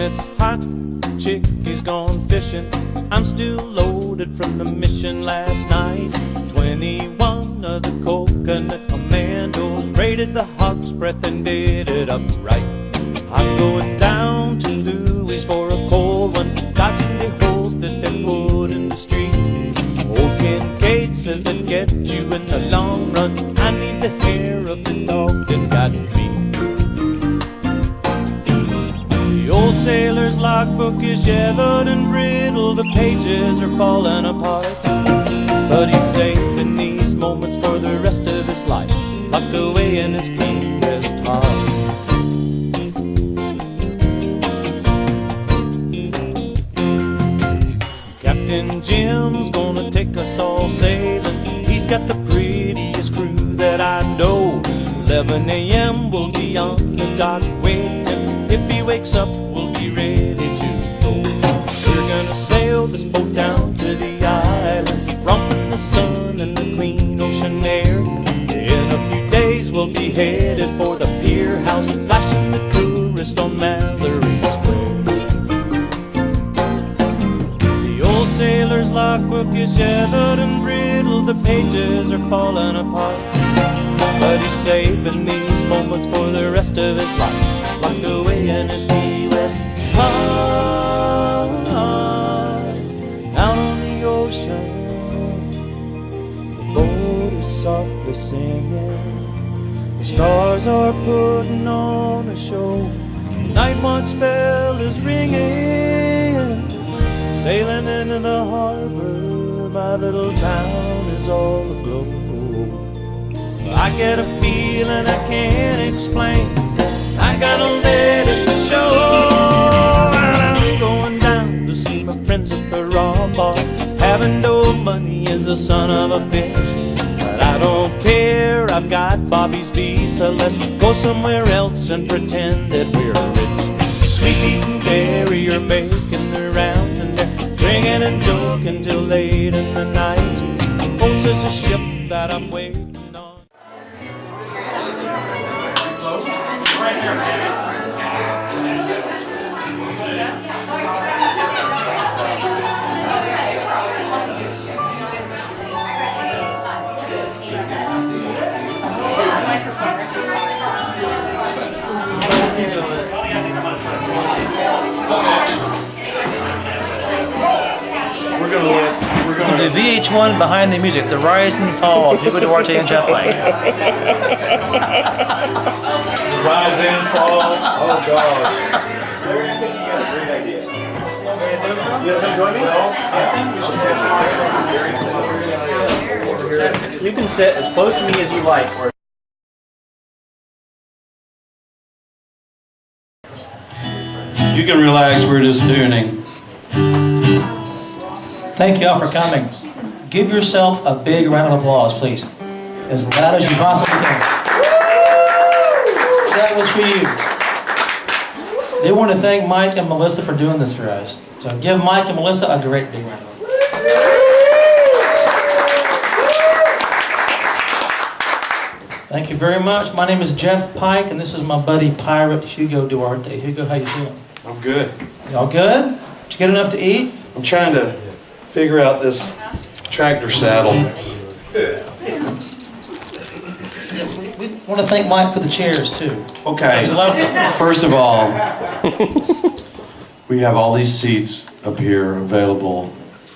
it's hot, chick is gone fishing. I'm still loaded from the mission last night. 21 of the coconut commandos raided the Hawk's Breath and did it up right. I'm going down to Louis for a cold one, dodging the holes that they put in the street. Old Kincaid says it gets you in the long run. I need the hair of the dog that got me. The old sailor's logbook is yellowed and brittle, the pages are falling apart. But he's safe in these moments for the rest of his life, locked away in his clean rest heart. Captain Jim's gonna take us all sailing. He's got the prettiest crew that I know. 11 a.m. we'll be on the dock waiting. If he wakes up, we'll be ready to go. We're gonna sail this boat down to the island, romp in the sun and the clean ocean air. In a few days we'll be headed for the pier house, flashing the tourist on Mallory Square. The old sailor's logbook is yellowed and brittle, the pages are falling apart. But he's saving these moments for the rest of his life, locked away in his Key West heart. Out on the ocean, the boat is softly singing. The stars are putting on a show. Night watch bell is ringing. Sailing into the harbor, my little town is all aglow. I get a feeling I can't explain. I gotta let it show. I'm going down to see my friends at the raw bar. Having no money is the son of a bitch, but I don't care, I've got Bobby's visa. Let's go somewhere else and pretend that we're rich. Sweet eating dairy are making the rounds, and they're drinking and joking till late in the night. Oh, there's a ship that I'm waiting on. Right here, The VH1 Behind the Music, the rise and fall of Hugo Duarte and Jeff Pike. The rise and fall. Oh God. You want to join me? You can sit as close to me as you like. You can relax, we're just tuning. Thank you all for coming. Give yourself a big round of applause, please. As loud as you possibly can. That was for you. They want to thank Mike and Melissa for doing this for us. So give Mike and Melissa a great big round of applause. Thank you very much. My name is Jeff Pike, and this is my buddy Pirate Hugo Duarte. Hugo, how you doing? I'm good. Y'all good? Did you get enough to eat? I'm trying to figure out this tractor saddle. We want to thank Mike for the chairs, too. Okay, We love them. first of all, we have all these seats up here available.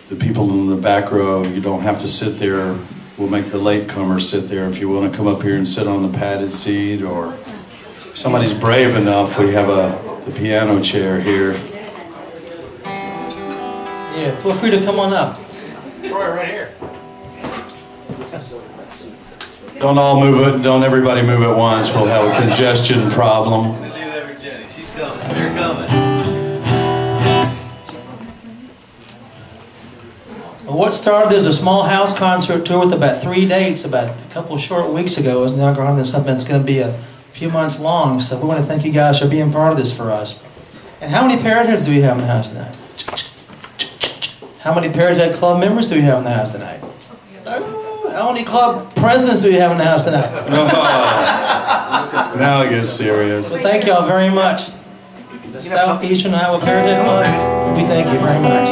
The people in the back row, you don't have to sit there. We'll make the latecomers sit there. If you want to come up here and sit on the padded seat, or if somebody's brave enough, we have the piano chair here. Yeah, feel free to come on up. Right here. Don't everybody move at once. We'll have a congestion problem. Leave that for Jenny. She's coming. They're coming. Well, what started as a small house concert tour with about 3 dates about a couple of short weeks ago is now grown into something that's going to be a few months long. So we want to thank you guys for being part of this for us. And how many Parrot Heads do we have in the house tonight? How many Parrot Head Club members do we have in the house tonight? How many club presidents do we have in the house tonight? Now it gets serious. Well, thank y'all very much. the Southeastern Iowa Paradise Club, we thank you very much.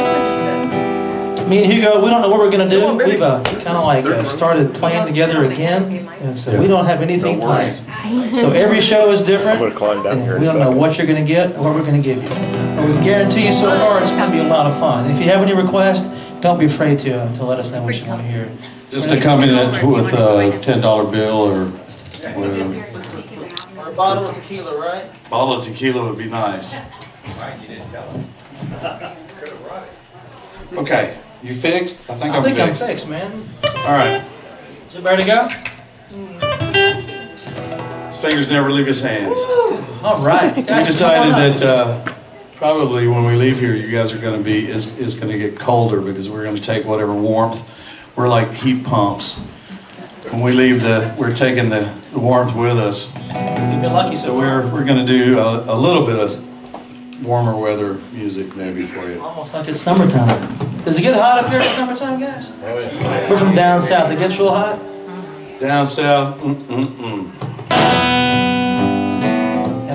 Me and Hugo, we don't know what we're going to do. We've kind of like started playing together again, and so we don't have anything planned. So every show is different, and we don't know what you're going to get or what we're going to give you. But we can guarantee you so far it's going to be a lot of fun. And if you have any requests, don't be afraid to let us know what you want to hear. Just to come in with a $10 bill or whatever. Or a bottle of tequila, right? Bottle of tequila would be nice. Okay, you fixed? I think I'm fixed, man. All right. Is it ready to go? His fingers never leave his hands. All right. We decided that probably when we leave here, you guys are going to be, it's going to get colder because we're going to take whatever warmth. We're like heat pumps. When we leave, we're taking the warmth with us. You've been lucky so far. We're going to do a little bit of warmer weather music maybe for you. Almost like it's summertime. Does it get hot up here in the summertime, guys? Oh, yeah. We're from down south. It gets real hot? Down south, And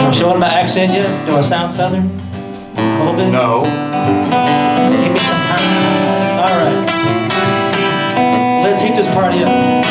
I'm showing my accent yet? Do I sound southern? A little bit? No. Give me some time. All right. Let's heat this party up.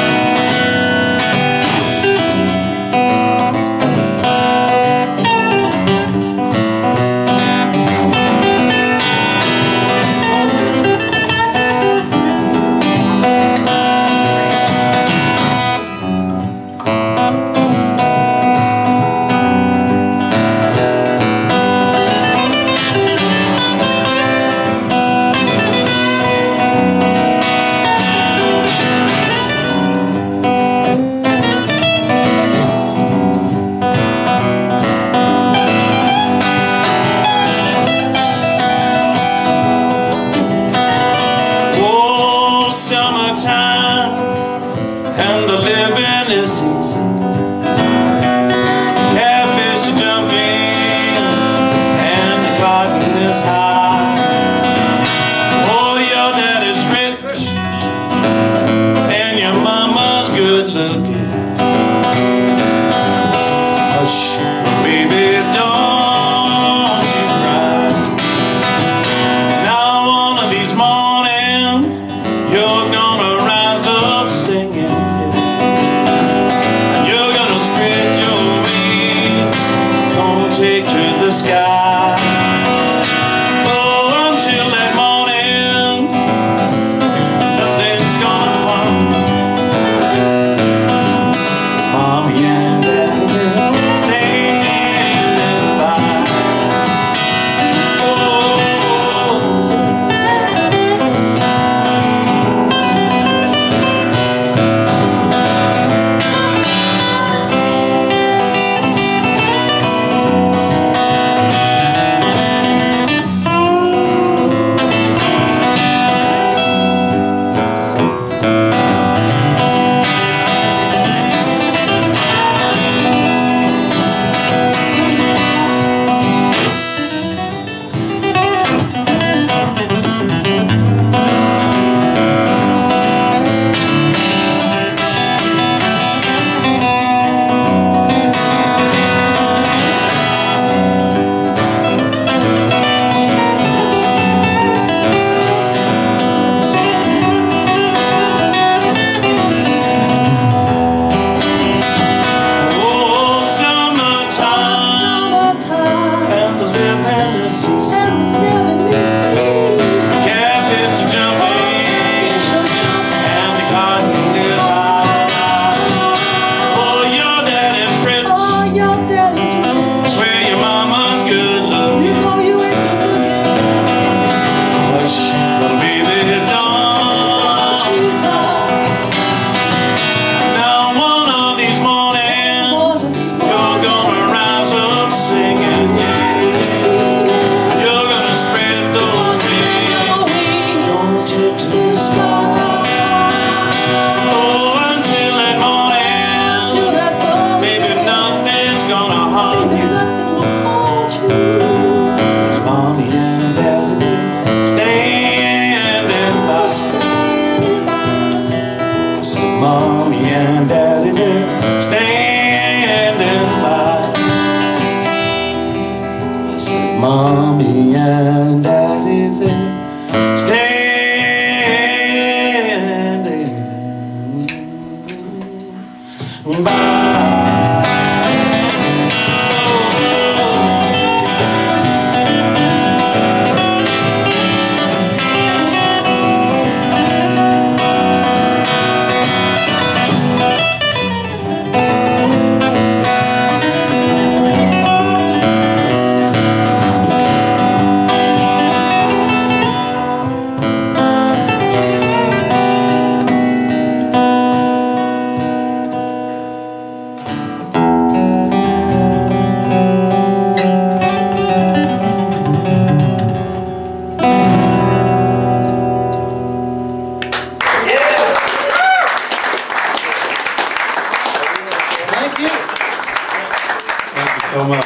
So much.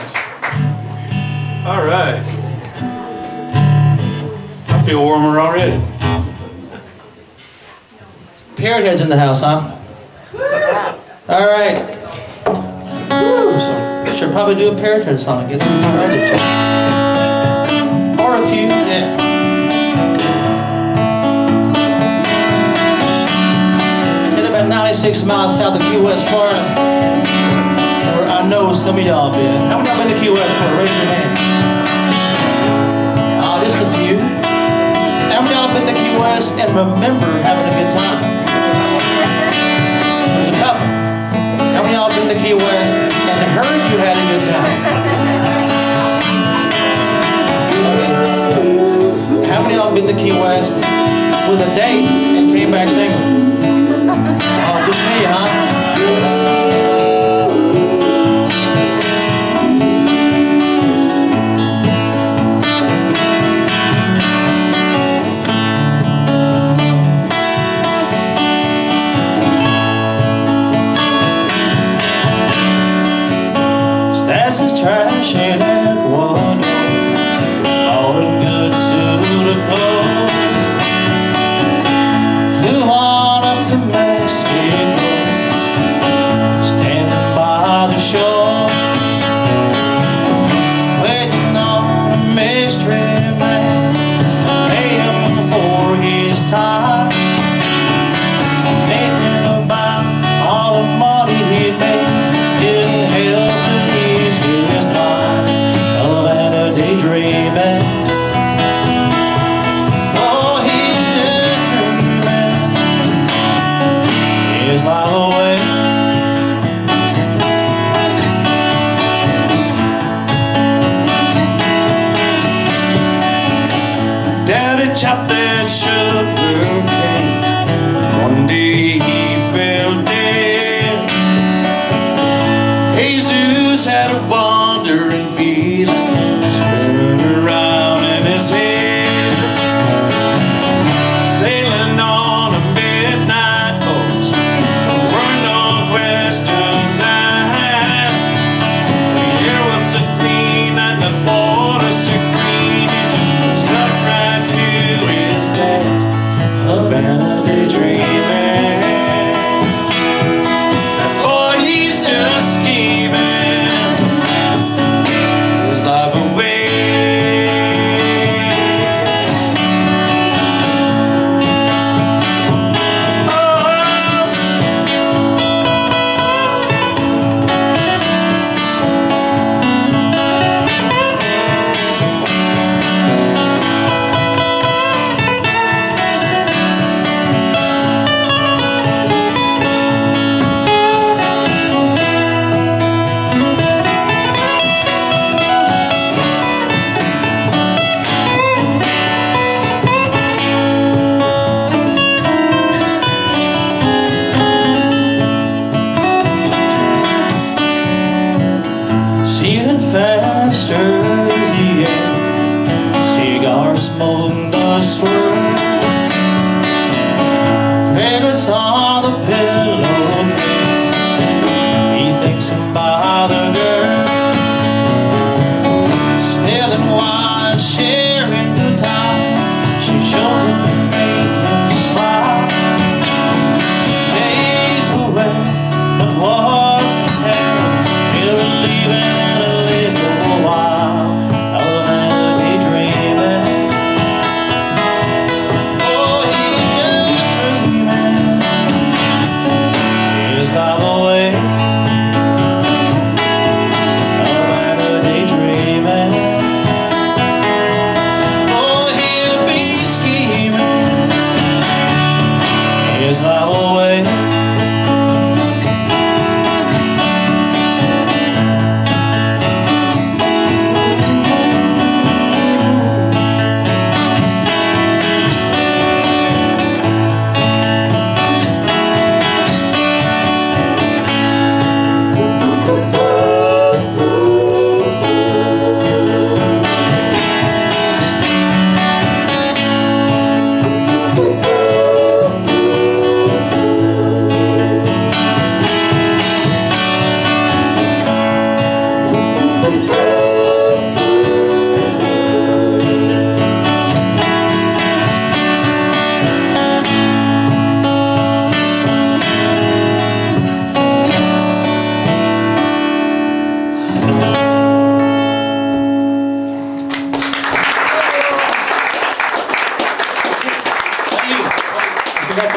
All right. I feel warmer already. Parrot heads in the house, huh? All right. Woo, so should probably do a parrot head song. Get them started. Or a few, yeah. Hit about 96 miles south of Key West, Florida. I know some of y'all been. How many of y'all been to Key West for? Raise your hand. Oh, just a few. How many of y'all been to Key West and remember having a good time? There's a couple. How many of y'all been to Key West and heard you had a good time? Okay. How many of y'all been to Key West with a date and came back single? Oh, just me, huh? Trash in Ecuador, all in good suit of clothes. Flew on up to Mexico, standing by the shore, waiting on a mystery man, pay him for his time, thinking about all the money he'd made, didn't help. Daydreaming. Oh, he's just dreaming. His life away. Daddy chopped that sugar cane. One day he fell dead. Jesus had a wandering feeling around in his head, sailing on a midnight boat, burned on questions I had. The air was so clean and the water so green, it just stuck right to his dad's Havana daydreaming. Boy, he's just scheming his life away. Faster as the air, cigar smoke the swirl, fragrance on the pillowcase. He thinks about the girl, smelling wine, sharing the time. She showed him, make him smile. Days away, but what the hell? He'll leave it. While, oh, daydreaming.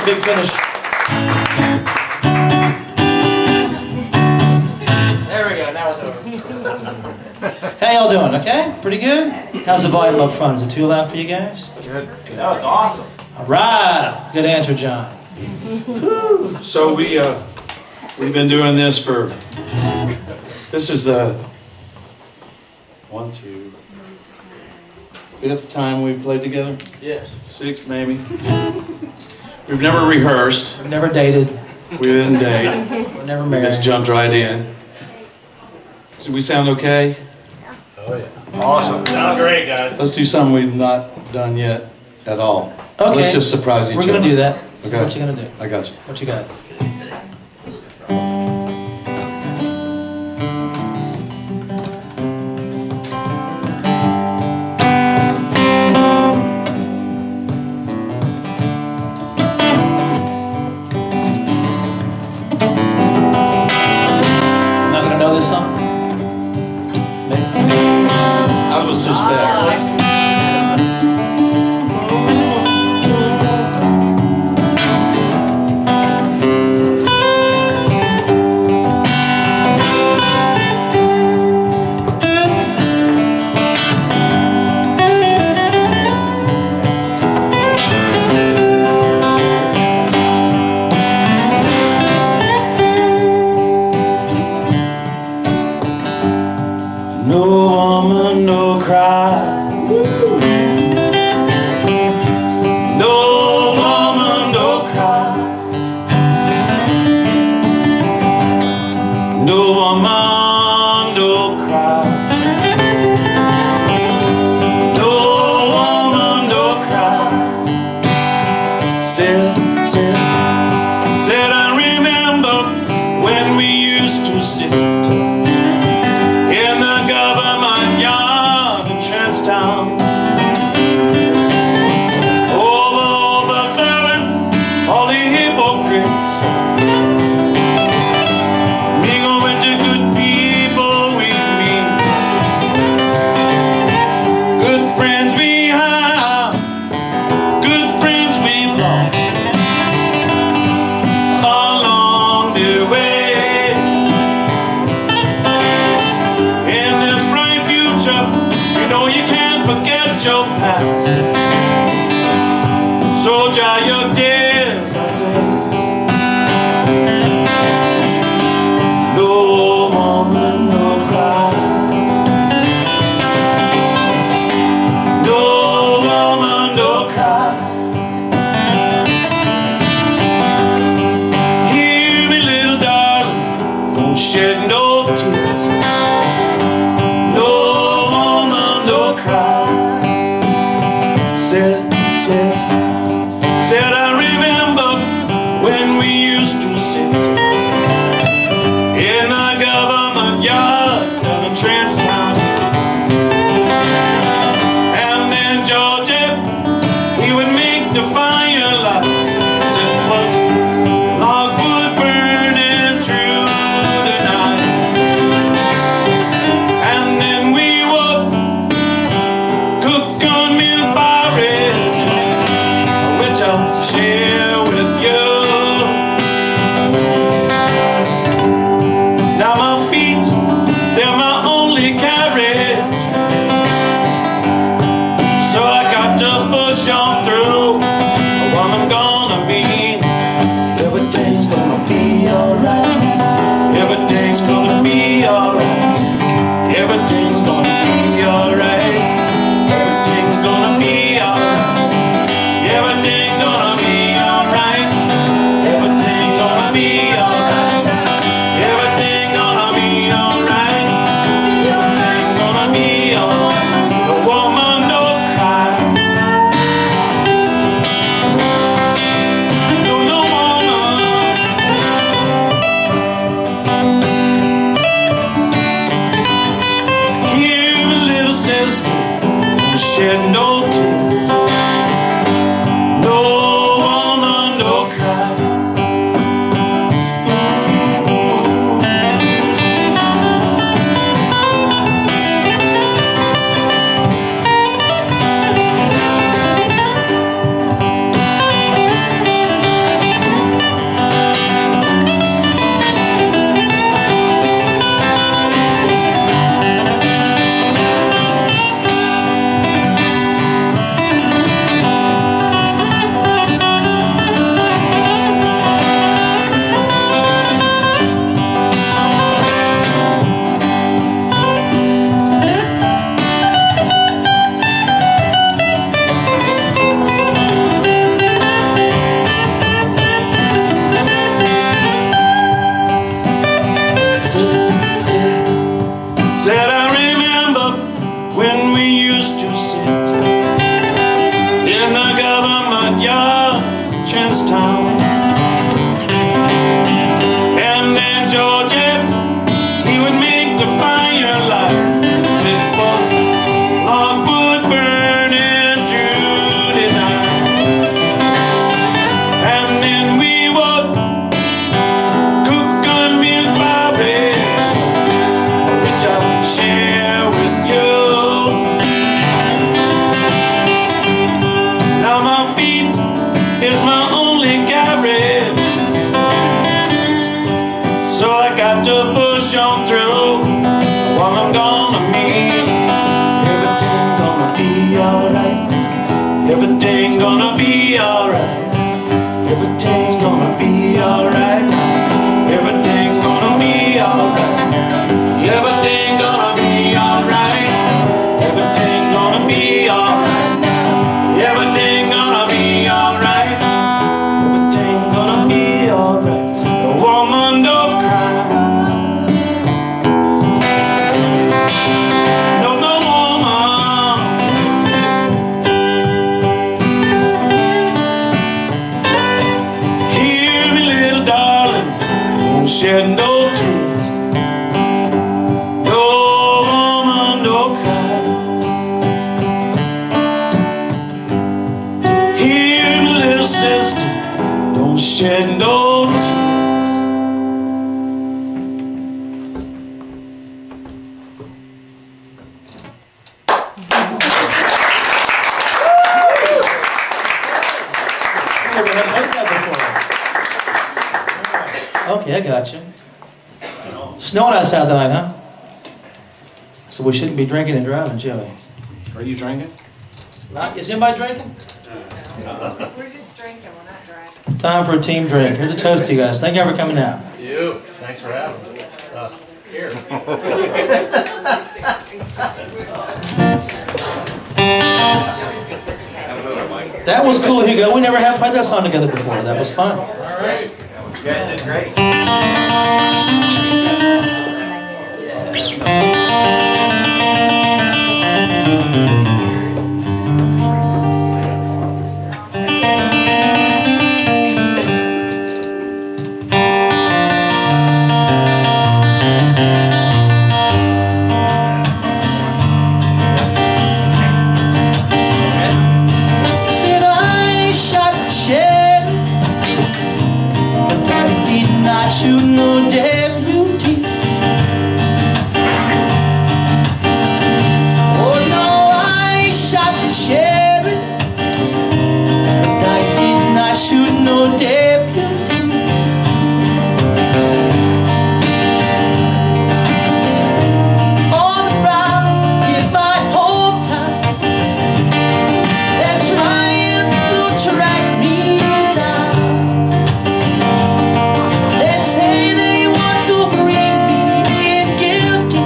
big finish. There we go, now it's over. How y'all doing, okay? Pretty good? How's the volume up front? Is it too loud for you guys? Good. That was awesome. All right. Good answer, John. So we've been doing this for, this is the 5th time we've played together? Yes. 6th maybe. We've never rehearsed. We've never dated. We didn't date. We're never We married. just jumped right in. Do we sound okay? Awesome. Sound great, guys. Let's do something we've not done yet at all. Okay. Let's just surprise each other. We're going to do that. Okay. What you going to do? I got you. What you got? Not going to know this song? Maybe. I would suspect. No woman, no cry. No woman, no cry. No woman, no cry. No woman, no cry. Said I remember when we used to sit in the government yard in Trenchtown, observing all the hypocrites, mingle with the good people we meet, good friends we have, good friends we've lost along the way. You know you can't forget your past, so dry your tears, I say. No woman, no cry. No woman, no cry. Hear me, little darling, don't shed no tears. Said I remember when we used to sit in the government yard down in Trenchtown, and then Georgie, he would make the fire light. It was logwood burning through the night, and then we would cook on milk porridge, which I'll share with you. Now my feet, they're my only carriage, so I got to push on through. What I'm gonna be, everything's gonna be alright. Everything's gonna be alright. Everything's gonna be alright. Everything's gonna be alright. Everything's gonna be alright. Everything's gonna be alright. Everything's gonna be alright. Everything's gonna be alright. No woman, no cry. No woman. Hear me, little sister, don't shed no tears. No woman, no cry. Okay, I got you. Snowing outside tonight, huh? So we shouldn't be drinking and driving, shall we? Are you drinking? Is anybody drinking? We're just drinking, we're not driving. Time for a team drink. Here's a toast to you guys. Thank you for coming out. You. Thanks for having us. Here. That was cool, Hugo. We never have played that song together before. That was fun. All right. You guys did great. Said I shot Shed, but I did not shoot no deputy. Oh no, I shot the sheriff, but I did not shoot no deputy. All around in my hometown, they're trying to track me down. They say they want to bring me in guilty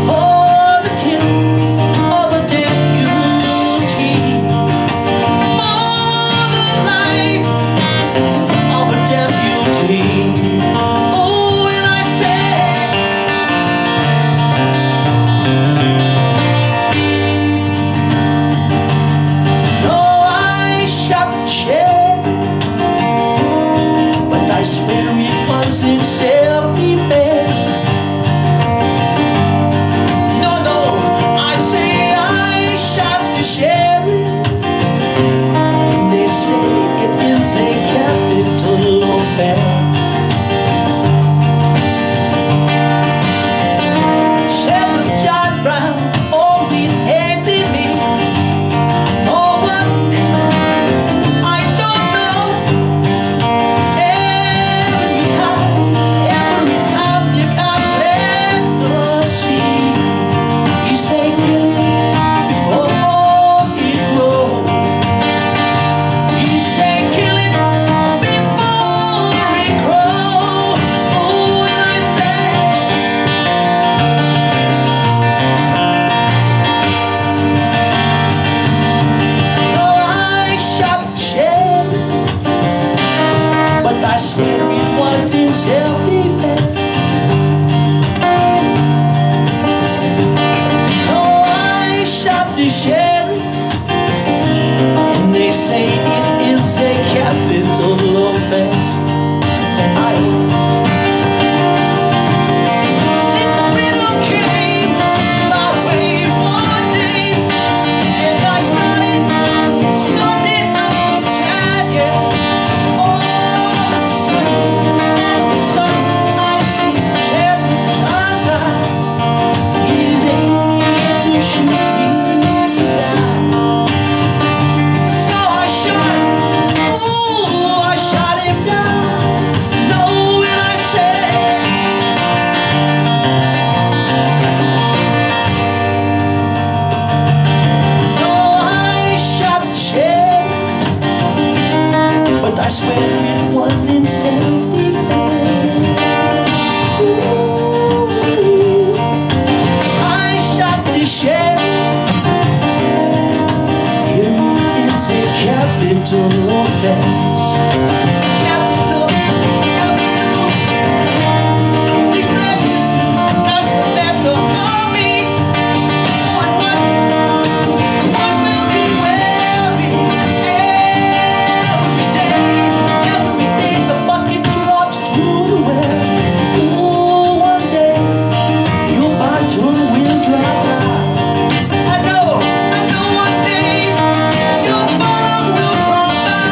for the killing of a deputy, for the life of a deputy. Oh, and I say, no, I shot the sheriff, but I swear it was in self-defense. No, no, I say I shot the sheriff, and they say it is a capital offense. Sheriff John Brown always hated me. Oh, but I don't know. Every time you got left to see, he say kill it before it grows. He say kill it before it grows. Oh, and I say, no, I shot the sheriff, but I swear it was in self-defense. No, I shot the sheriff, and they say it is a capital offense. Since freedom came my way one day, and I started trying, yeah. All of a sudden, I see Sheriff John Brown. He's aiming to shoot me down. So I shot him down. No, and I said, no, I shot the sheriff, but I swear it was in self-defense. Ooh, I shot the sheriff. It is a capital offense. Capital. The blessings got better on me. One will be weary every day the bucket drops to the well. Ooh, one day your bottom will drop out. I know one day your bottom will drop out.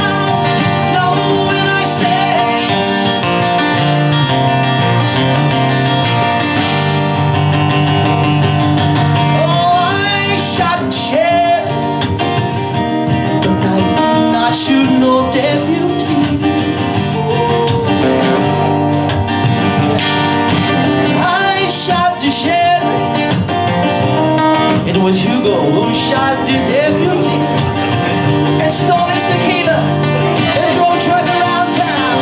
Hugo, who shot the deputy and stole his tequila and drove truck around town.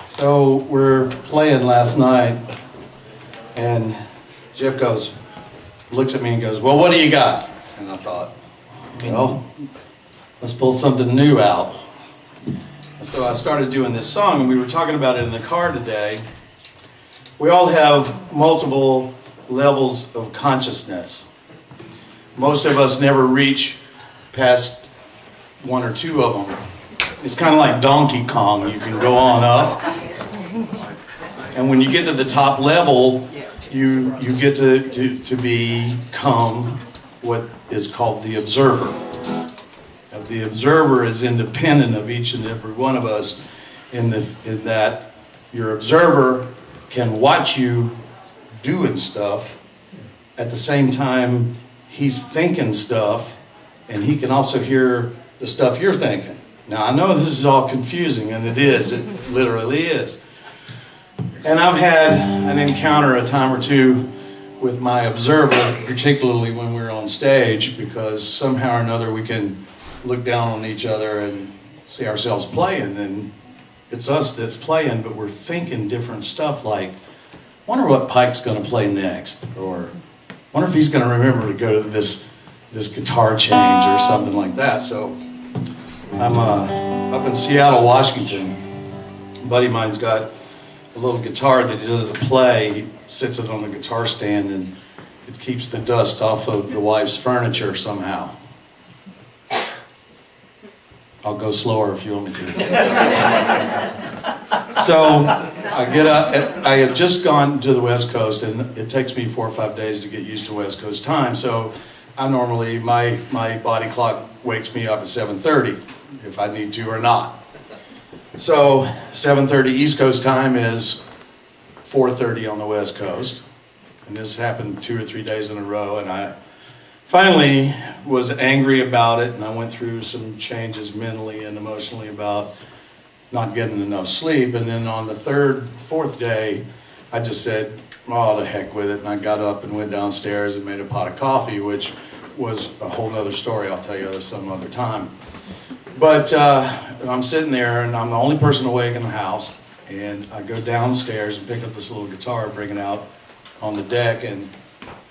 So we're playing last night, and Jeff looks at me and goes, well, what do you got? And I thought, well, let's pull something new out. So I started doing this song, and we were talking about it in the car today. We all have multiple levels of consciousness. Most of us never reach past one or two of them. It's kind of like Donkey Kong. You can go on up. And when you get to the top level, you get to become what is called the observer. And the observer is independent of each and every one of us in that your observer can watch you doing stuff at the same time he's thinking stuff, and he can also hear the stuff you're thinking. Now, I know this is all confusing, and it is. It literally is. And I've had an encounter a time or two with my observer, particularly when we're on stage, because somehow or another we can look down on each other and see ourselves playing, and it's us that's playing, but we're thinking different stuff like, wonder what Pike's going to play next, or wonder if he's going to remember to go to this guitar change or something like that. So I'm up in Seattle, Washington. A buddy of mine's got a little guitar that he doesn't play. He sits it on the guitar stand, and it keeps the dust off of the wife's furniture somehow. I'll go slower if you want me to. So I get up. I had just gone to the West Coast, and it takes me 4 or 5 days to get used to West Coast time. So I normally, my body clock wakes me up at 7:30 if I need to or not. So 7:30 East Coast time is 4:30 on the West Coast. And this happened 2 or 3 days in a row, and I finally was angry about it, and I went through some changes mentally and emotionally about not getting enough sleep. And then on the third, fourth day, I just said, oh, to heck with it. And I got up and went downstairs and made a pot of coffee, which was a whole other story I'll tell you some other time. But I'm sitting there, and I'm the only person awake in the house. And I go downstairs and pick up this little guitar, bring it out on the deck, and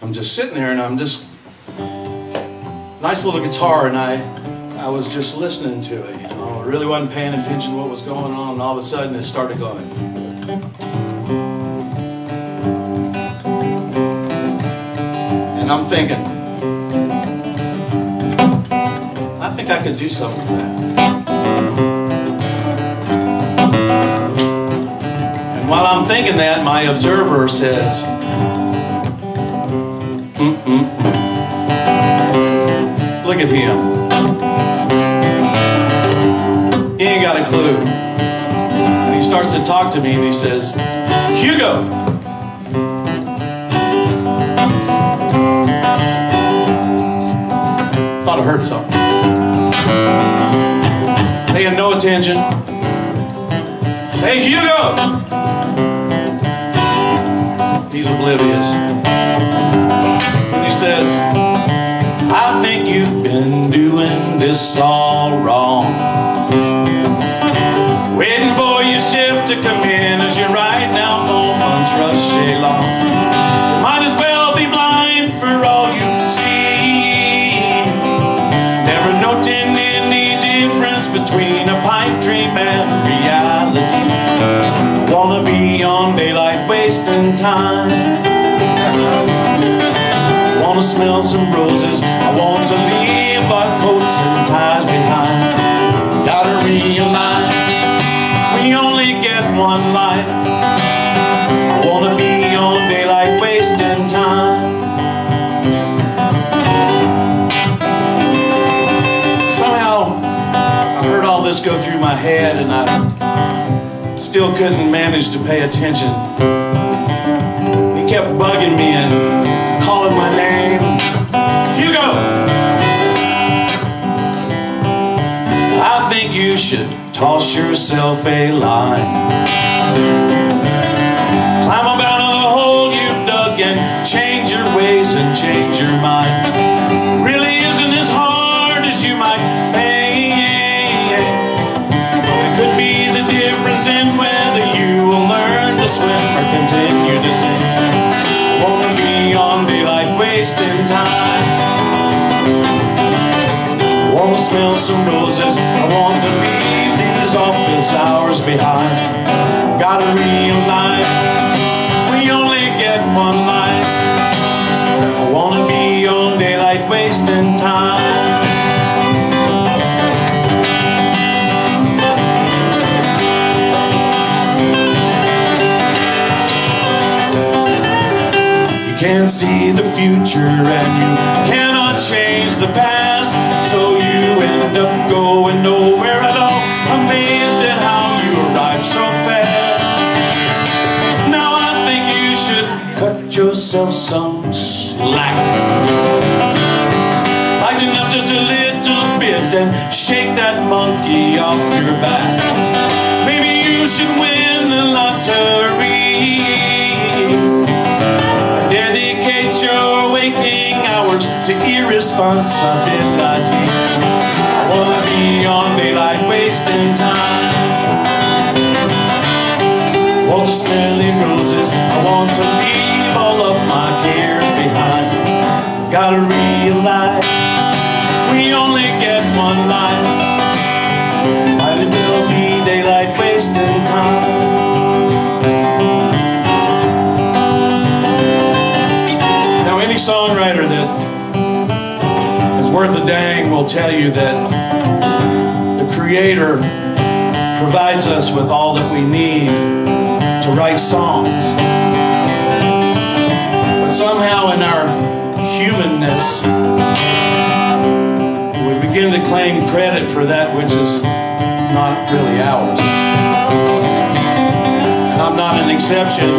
I'm just sitting there, and I'm just nice little guitar, and I was just listening to it, you know. I really wasn't paying attention to what was going on, and all of a sudden it started going. And I'm thinking, I think I could do something with that. And while I'm thinking that, my observer says, look at him. He ain't got a clue. And he starts to talk to me and he says, Hugo. Thought I heard something. Paying no attention. Hey, Hugo! He's oblivious. And he says, I think you've been doing this all wrong. Waiting for your shift to come in as you right now moments rush along. You might as well be blind for all you see. Never noting any difference between a pipe dream and reality. I wanna be on daylight wasting time. I wanna smell some roses. I want to leave our coats and ties behind. Gotta realize we only get one life. I wanna be on daylight wasting time. Somehow I heard all this go through my head and I still couldn't manage to pay attention. He kept bugging me and calling my name. Hugo! I think you should toss yourself a line. Climb up out of the hole you've dug and change your ways and change your mind. Really isn't as hard as you might think. It could be the difference in whether you will learn to swim or continue to sink. I wanna be on daylight wasting time. I wanna smell some roses. I want to leave these office hours behind. Gotta realize we only get one life. I wanna be on daylight wasting time. You can't see the future and you cannot change the past, so you end up going nowhere at all. Amazed at how you arrived so fast. Now I think you should cut yourself some slack. Lighten up just a little bit and shake that monkey off your back. Maybe you should win the lottery. Dedicate your waking hours to irresponsibility. I wanna be on daylight wasting time. Want to smell the roses. I want to leave all of my cares behind. Gotta realize we only get one life. Might as well be daylight wasting time. Now any songwriter that is worth a dang will tell you that the Creator provides us with all that we need to write songs. But somehow in our humanness, we begin to claim credit for that which is not really ours. And I'm not an exception.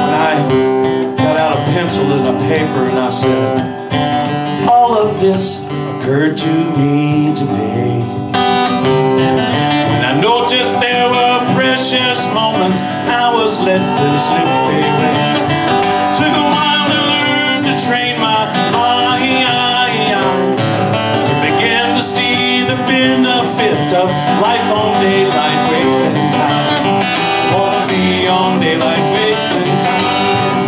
When I got out a pencil and a paper and I said, all of this occurred to me today. When I noticed there were precious moments I was let to slip away. Took a while to learn to train my eye to begin to see the benefit of life on daylight wasting time. Wanna be on daylight wasting time.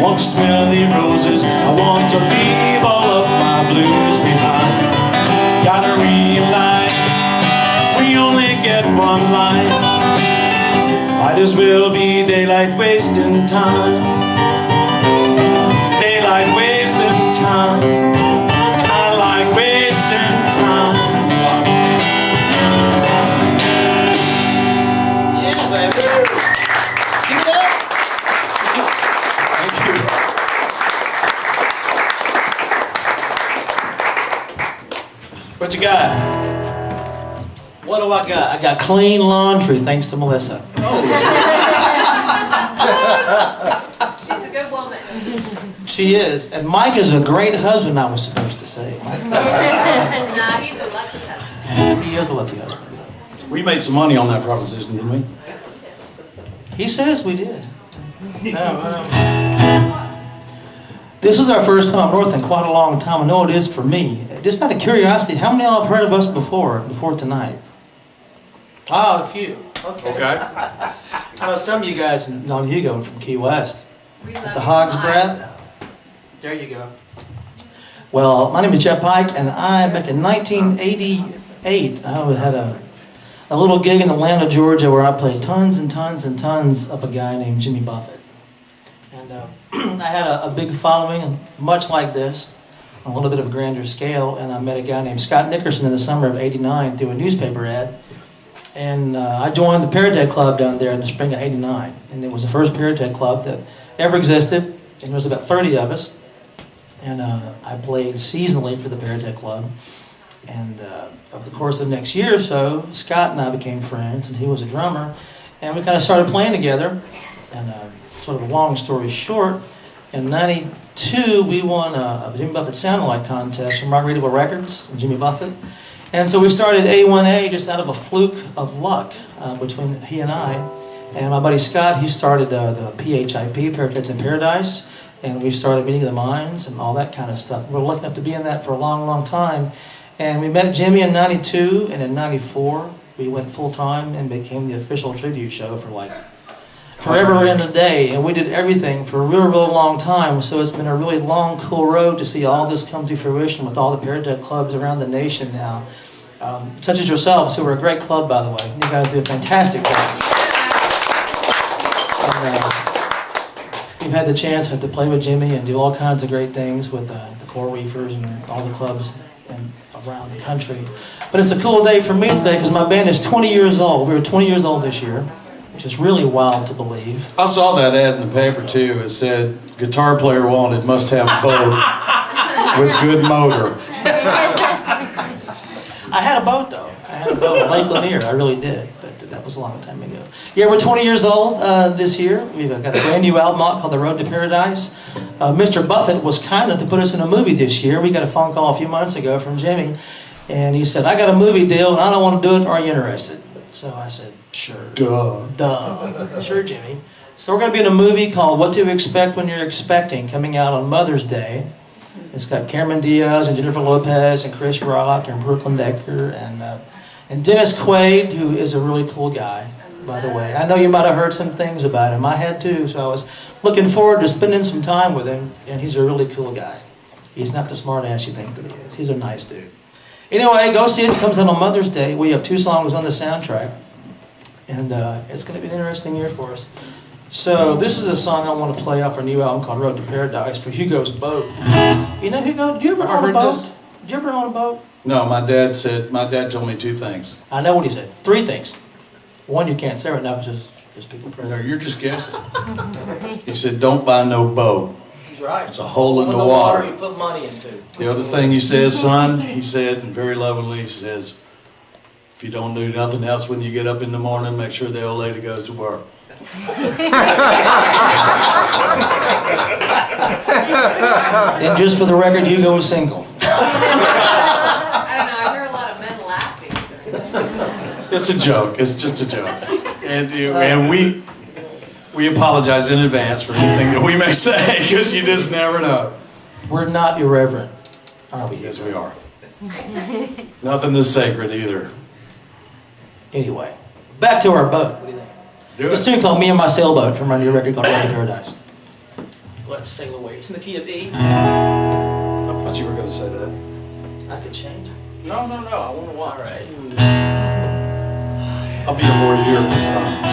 Want to smell the roses. roses. I want to leave all of my blues behind. Gotta realize we only get one life. Might as well be daylight wasting time. Daylight wasting time. I like wasting time. Yeah, baby. Keep it up. Thank you. What you got? What do I got? I got clean laundry, thanks to Melissa. She's a good woman. She is. And Mike is a great husband, I was supposed to say. Nah, he's a lucky husband. He is a lucky husband. We made some money on that proposition, didn't we? He says we did. This is our first time north in quite a long time. I know it is for me. Just out of curiosity, how many of y'all have heard of us before tonight? Oh, a few. Okay. I know some of you guys know Hugo from Key West. We love The Hog's you. Breath. There you go. Well, my name is Jeff Pike, and back in 1988, I had a little gig in Atlanta, Georgia, where I played tons and tons and tons of a guy named Jimmy Buffett. And I had a big following, much like this, on a little bit of a grander scale, and I met a guy named Scott Nickerson in the summer of '89 through a newspaper ad. And I joined the Paradead Club down there in the spring of '89. And it was the first Paradead Club that ever existed. And there was about 30 of us. And I played seasonally for the Paradead Club. And over the course of the next year or so, Scott and I became friends, and he was a drummer. And we kind of started playing together. And sort of a long story short, in '92, we won a Jimmy Buffett Sound-Alike contest from Margaritaville Records and Jimmy Buffett. And so we started A1A just out of a fluke of luck between he and I. And my buddy Scott, he started the PHIP, Paradeads in Paradise. And we started Meeting of the Minds and all that kind of stuff. We were lucky enough to be in that for a long, long time. And we met Jimmy in '92, and in '94, we went full-time and became the official tribute show for like forever and a day. And we did everything for a real, real long time. So it's been a really long, cool road to see all this come to fruition with all the Paradead clubs around the nation now. Such as yourselves, who are a great club, by the way. You guys do a fantastic job. And, we've had the chance to play with Jimmy and do all kinds of great things with the Core Reefers and all the clubs around the country. But it's a cool day for me today because my band is 20 years old. We were 20 years old this year, which is really wild to believe. I saw that ad in the paper too. It said, guitar player wanted, must have boat with good motor. I had a boat, though. I had a boat at Lake Lanier. I really did. But that was a long time ago. Yeah, we're 20 years old this year. We've got a brand new album out called The Road to Paradise. Mr. Buffett was kind enough to put us in a movie this year. We got a phone call a few months ago from Jimmy. And he said, I got a movie deal, and I don't want to do it. Are you interested? So I said, sure. Duh. Sure, Jimmy. So we're going to be in a movie called What to Expect When You're Expecting, coming out on Mother's Day. It's got Cameron Diaz and Jennifer Lopez and Chris Rock and Brooklyn Decker and Dennis Quaid, who is a really cool guy, by the way. I know you might have heard some things about him. I had too, so I was looking forward to spending some time with him, and he's a really cool guy. He's not the smart ass you think that he is. He's a nice dude. Anyway, go see it. It comes out on Mother's Day. We have 2 songs on the soundtrack, and it's going to be an interesting year for us. So this is a song I want to play off our new album called Road to Paradise for Hugo's boat. You know, Hugo, did you ever own a boat? Did you ever own a boat? No, my dad told me 2 things. I know what he said. 3 things. One you can't say right now because there's people present. No, you're just guessing. He said, don't buy no boat. He's right. It's a hole in the water. You put money into. The other thing he says, son, he said, and very lovingly, he says, if you don't do nothing else when you get up in the morning, make sure the old lady goes to work. And just for the record, Hugo is single. I don't know, I hear a lot of men laughing. It's a joke. It's just a joke. And we apologize in advance for anything that we may say, because you just never know. We're not irreverent, are we? Yes, we are. Nothing is sacred either. Anyway, back to our boat. What do you think? Do This it. tune called Me and My Sailboat from our new record called Road to Paradise. Let's sail away. It's in the key of E. I thought you were going to say that. I could change. No, I want to watch. All right. I'll be a voyeur this time.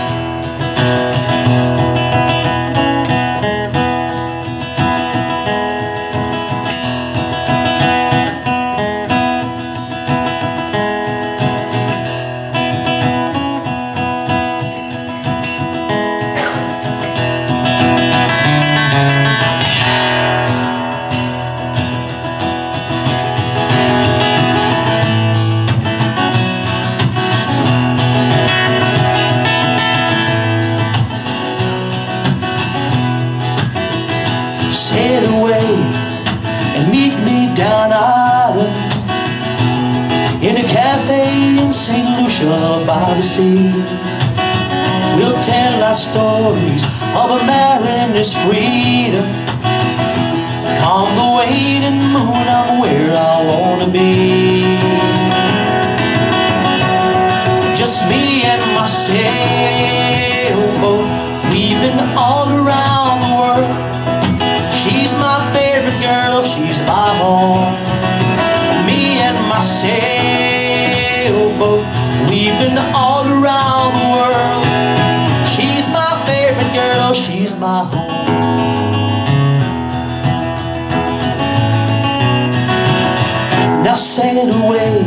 Sail away and meet me down island in a cafe in St. Lucia by the sea. We'll tell our stories of a mariner's freedom. Calm the waning moon, I'm where I wanna be. Just me and my sailboat, we've been all around the world. She's my favorite girl, she's my home. Me and my sailboat, we've been all around the world. She's my favorite girl, she's my home. Now sail away,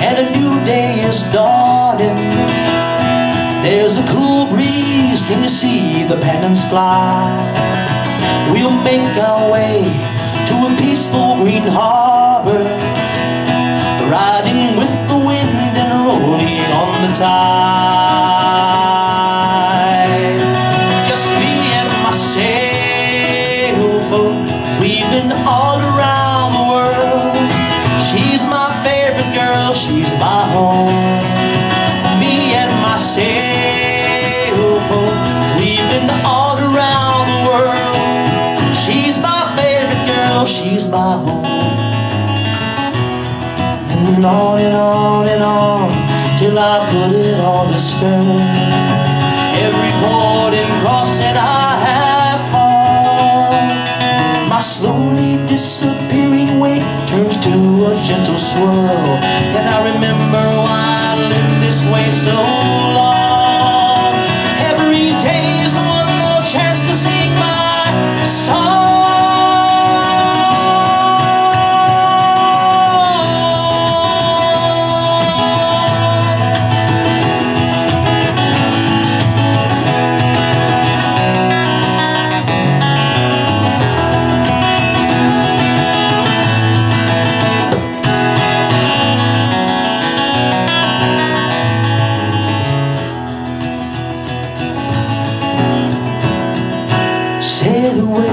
and a new day is dawning. There's a cool breeze, can you see the pennants fly? We'll make our way to a peaceful green harbor, riding with the wind and rolling on the tide. Just me and my sailboat, we've been all around the world. She's my favorite girl, she's my home. Me and my sailboat, we've been all around the world. She's my favorite girl, she's my home. And on and on and on, till I put it all astern. Every port and crossing I have called, my slowly disappearing weight turns to a gentle swirl. And I remember why I lived this way so long. Every day is one more chance to sing my song. Sail away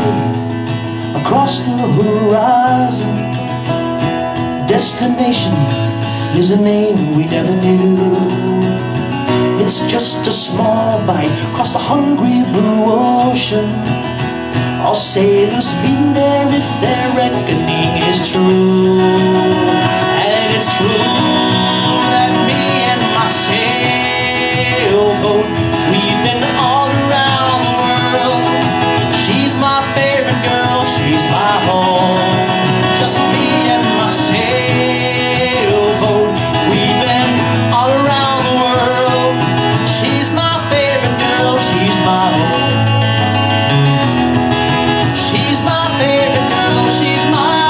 across the horizon. Destination is a name we never knew. It's just a small bite across the hungry blue ocean. All sailors meet there if their reckoning is true. And it's true that me and my sailboat, we've been all around the world. She's my favorite girl, she's my home. Just me and my sailboat, we've been all around the world. She's my favorite girl, she's my home. She's my favorite girl, she's my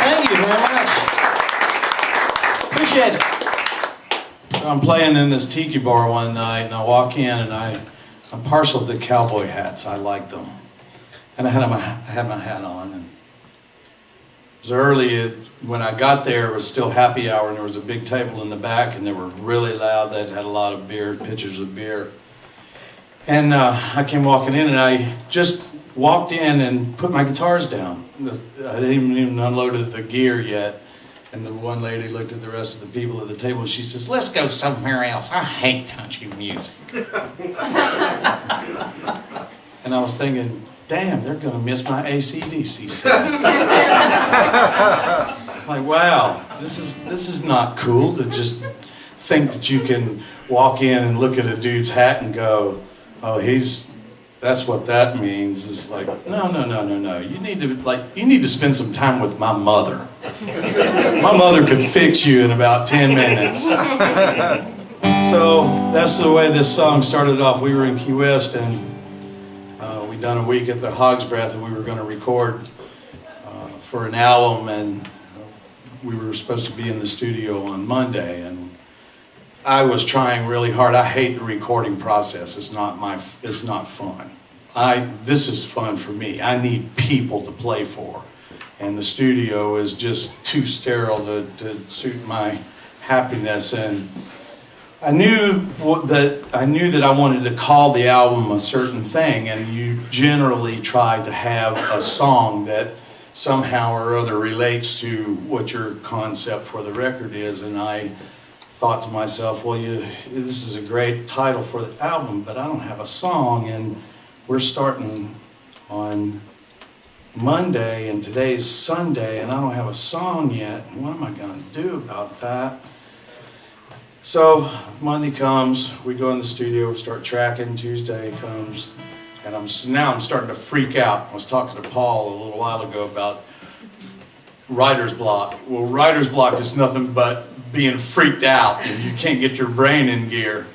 Thank you very much. Appreciate it. I'm playing in this tiki bar one night, and I walk in, and I'm partial to cowboy hats. I like them, and I had my hat on. And it was early. When I got there, it was still happy hour, and there was a big table in the back, and they were really loud. They had a lot of beer, pitchers of beer. And I came walking in, and I just walked in and put my guitars down. I didn't even unloaded the gear yet. And the one lady looked at the rest of the people at the table, and she says, "Let's go somewhere else. I hate country music." And I was thinking, damn, they're going to miss my AC/DC set. Like, wow, this is not cool to just think that you can walk in and look at a dude's hat and go, oh, that's what that means. It's like, no. You need to spend some time with my mother. My mother could fix you in about 10 minutes. So that's the way this song started off. We were in Key West, and we'd done a week at the Hog's Breath, and we were going to record for an album, and we were supposed to be in the studio on Monday, and I was trying really hard. I hate the recording process. It's not fun. This is fun for me. I need people to play for, and the studio is just too sterile to suit my happiness. And I knew that I wanted to call the album a certain thing, and you generally try to have a song that somehow or other relates to what your concept for the record is. And I thought to myself, well, this is a great title for the album, but I don't have a song, and we're starting on Monday, and today's Sunday, and I don't have a song yet. What am I going to do about that? So Monday comes, we go in the studio, we start tracking. Tuesday comes, and now I'm starting to freak out. I was talking to Paul a little while ago about writer's block. Well, writer's block is nothing but being freaked out, and you can't get your brain in gear.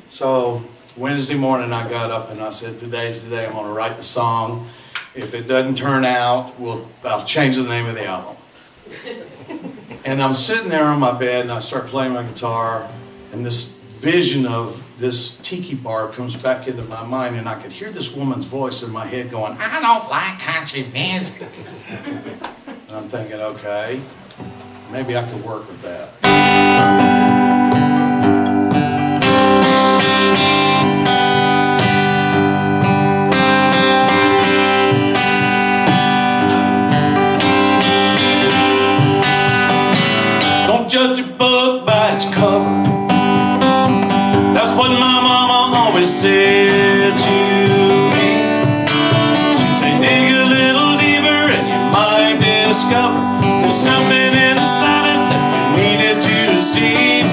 So Wednesday morning I got up and I said, today's the day I'm going to write the song. If it doesn't turn out, I'll change the name of the album. And I'm sitting there on my bed, and I start playing my guitar, and this vision of this tiki bar comes back into my mind, and I could hear this woman's voice in my head going, I don't like country music. And I'm thinking, okay, maybe I could work with that. Don't judge a book by its cover. That's what my mama always said to me. She'd say, dig a little deeper and you might discover there's something inside it that you needed to see.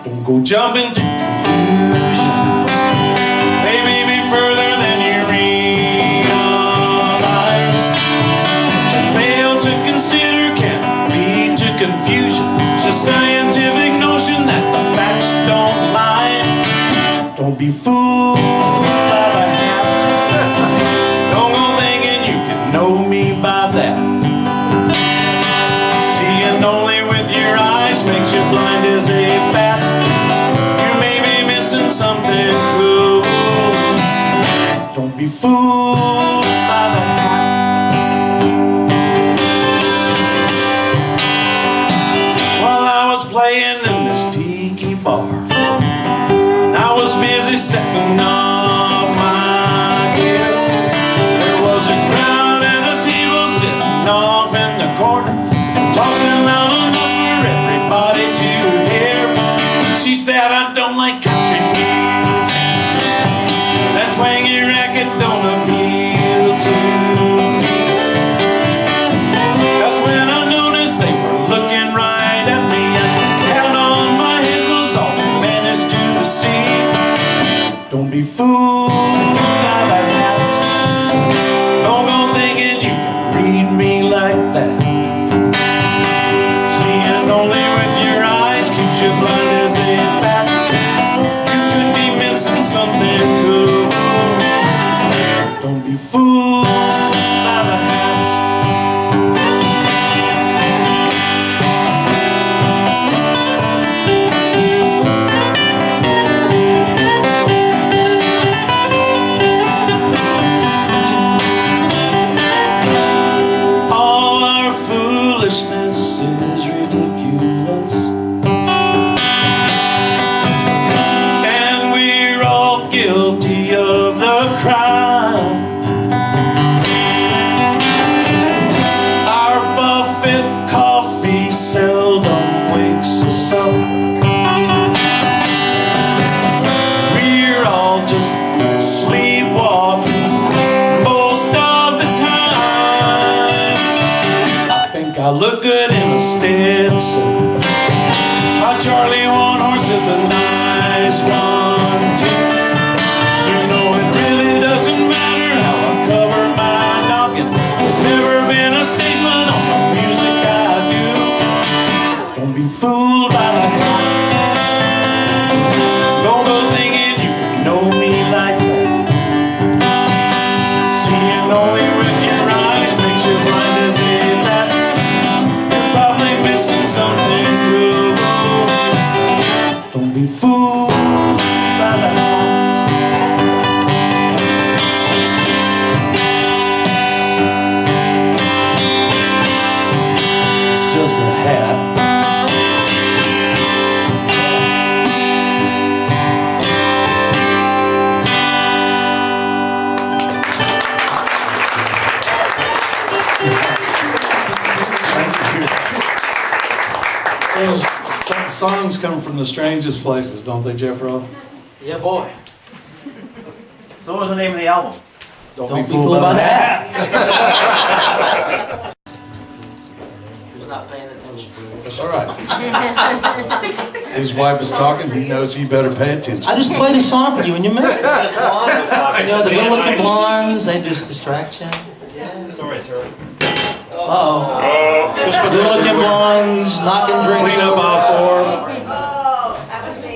Don't go jumping to conclusions. They may be further than you realize. What you fail to consider can lead to confusion. It's a scientific notion that the facts don't lie. Don't be fooled by the hat. Don't go thinking you can know me by that. Seeing only with your eyes makes you blind as a bat. You may be missing something cool. Don't be fooled by the hat. While I was playing in this tiki bar, I was busy setting look good in a Stetson. My Charlie one horse is a nice one too. You know it really doesn't matter how I cover my noggin. There's never been a statement on the music I do. Don't be fooled by the hype. Don't go thinking you can know me like that. Seeing only with your eyes makes you blind as a bat. You're probably missing something cruel. Don't be fooled by the hype. It's just a hat. Those songs come from the strangest places, don't they, Jeff Rowe? Yeah, boy. So what was the name of the album? Don't be fooled by that. Who's not paying attention? That's all right. His wife is talking, he knows he better pay attention. I just played a song for you and you missed it. This blonde was talking. You know, the good-looking blondes, they just distract you. Sorry, sir. Uh-oh. Good-looking blondes, knocking drinks Clean up over. aisle Oh, that was me.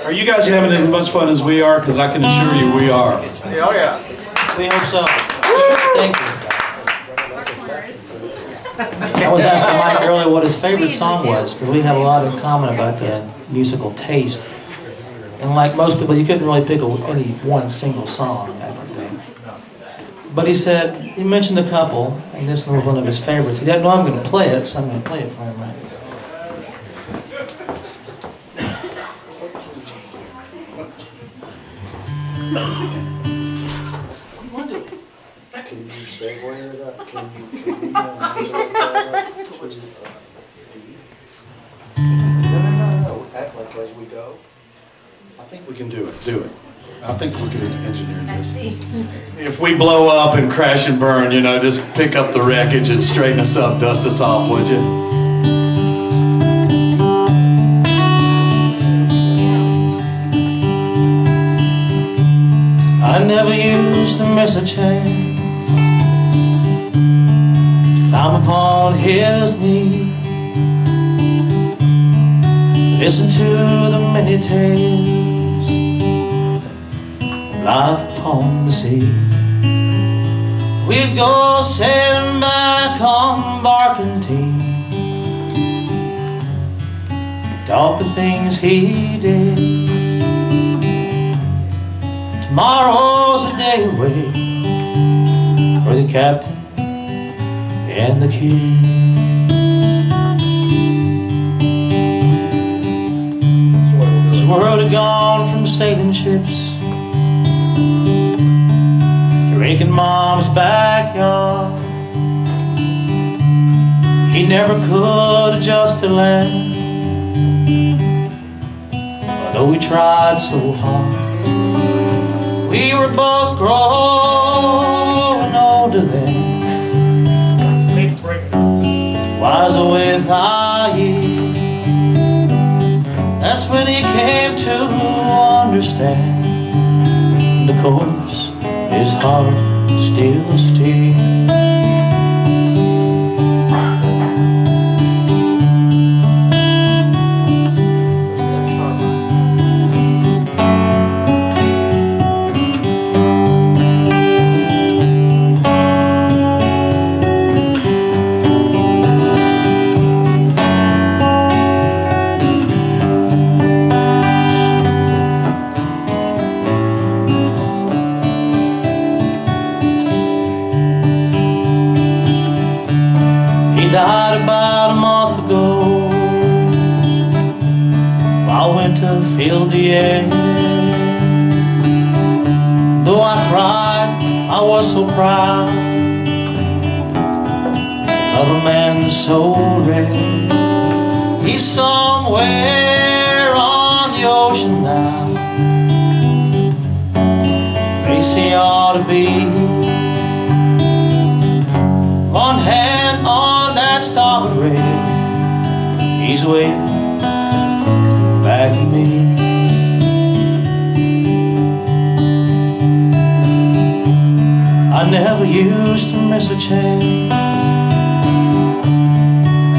4. Are you guys having as much fun as we are? Because I can assure you we are. Oh, yeah. We hope so. Thank you. I was asking Mike earlier what his favorite song was, because we have a lot in common about musical taste. And like most people, you couldn't really pick any one single song, I don't think. But he said, he mentioned a couple, and this one was one of his favorites. He didn't know I'm going to play it, so I'm going to play it for him right now. Can you say where that? Can you No. Act like as we go. I think we can do it. Do it. I think we can engineer this. If we blow up and crash and burn, you know, just pick up the wreckage and straighten us up, dust us off, would you? I never used to miss a chance to climb upon his knee, listen to the many tales of life upon the sea. We'd go sailing back on barkentine, talk the things he did. Tomorrow's a day away for the captain and the kid. This world had gone from sailing ships to raking mom's backyard. He never could adjust to land, although we tried so hard. We were both growing older then, wiser with our years. That's when he came to understand the course his heart still steers. Died about a month ago, while winter filled the air. Though I cried, I was so proud of a man so rare. He's somewhere on the ocean now, place he ought to be. One hand on that star operator, he's waving back at me. I never used to miss a chance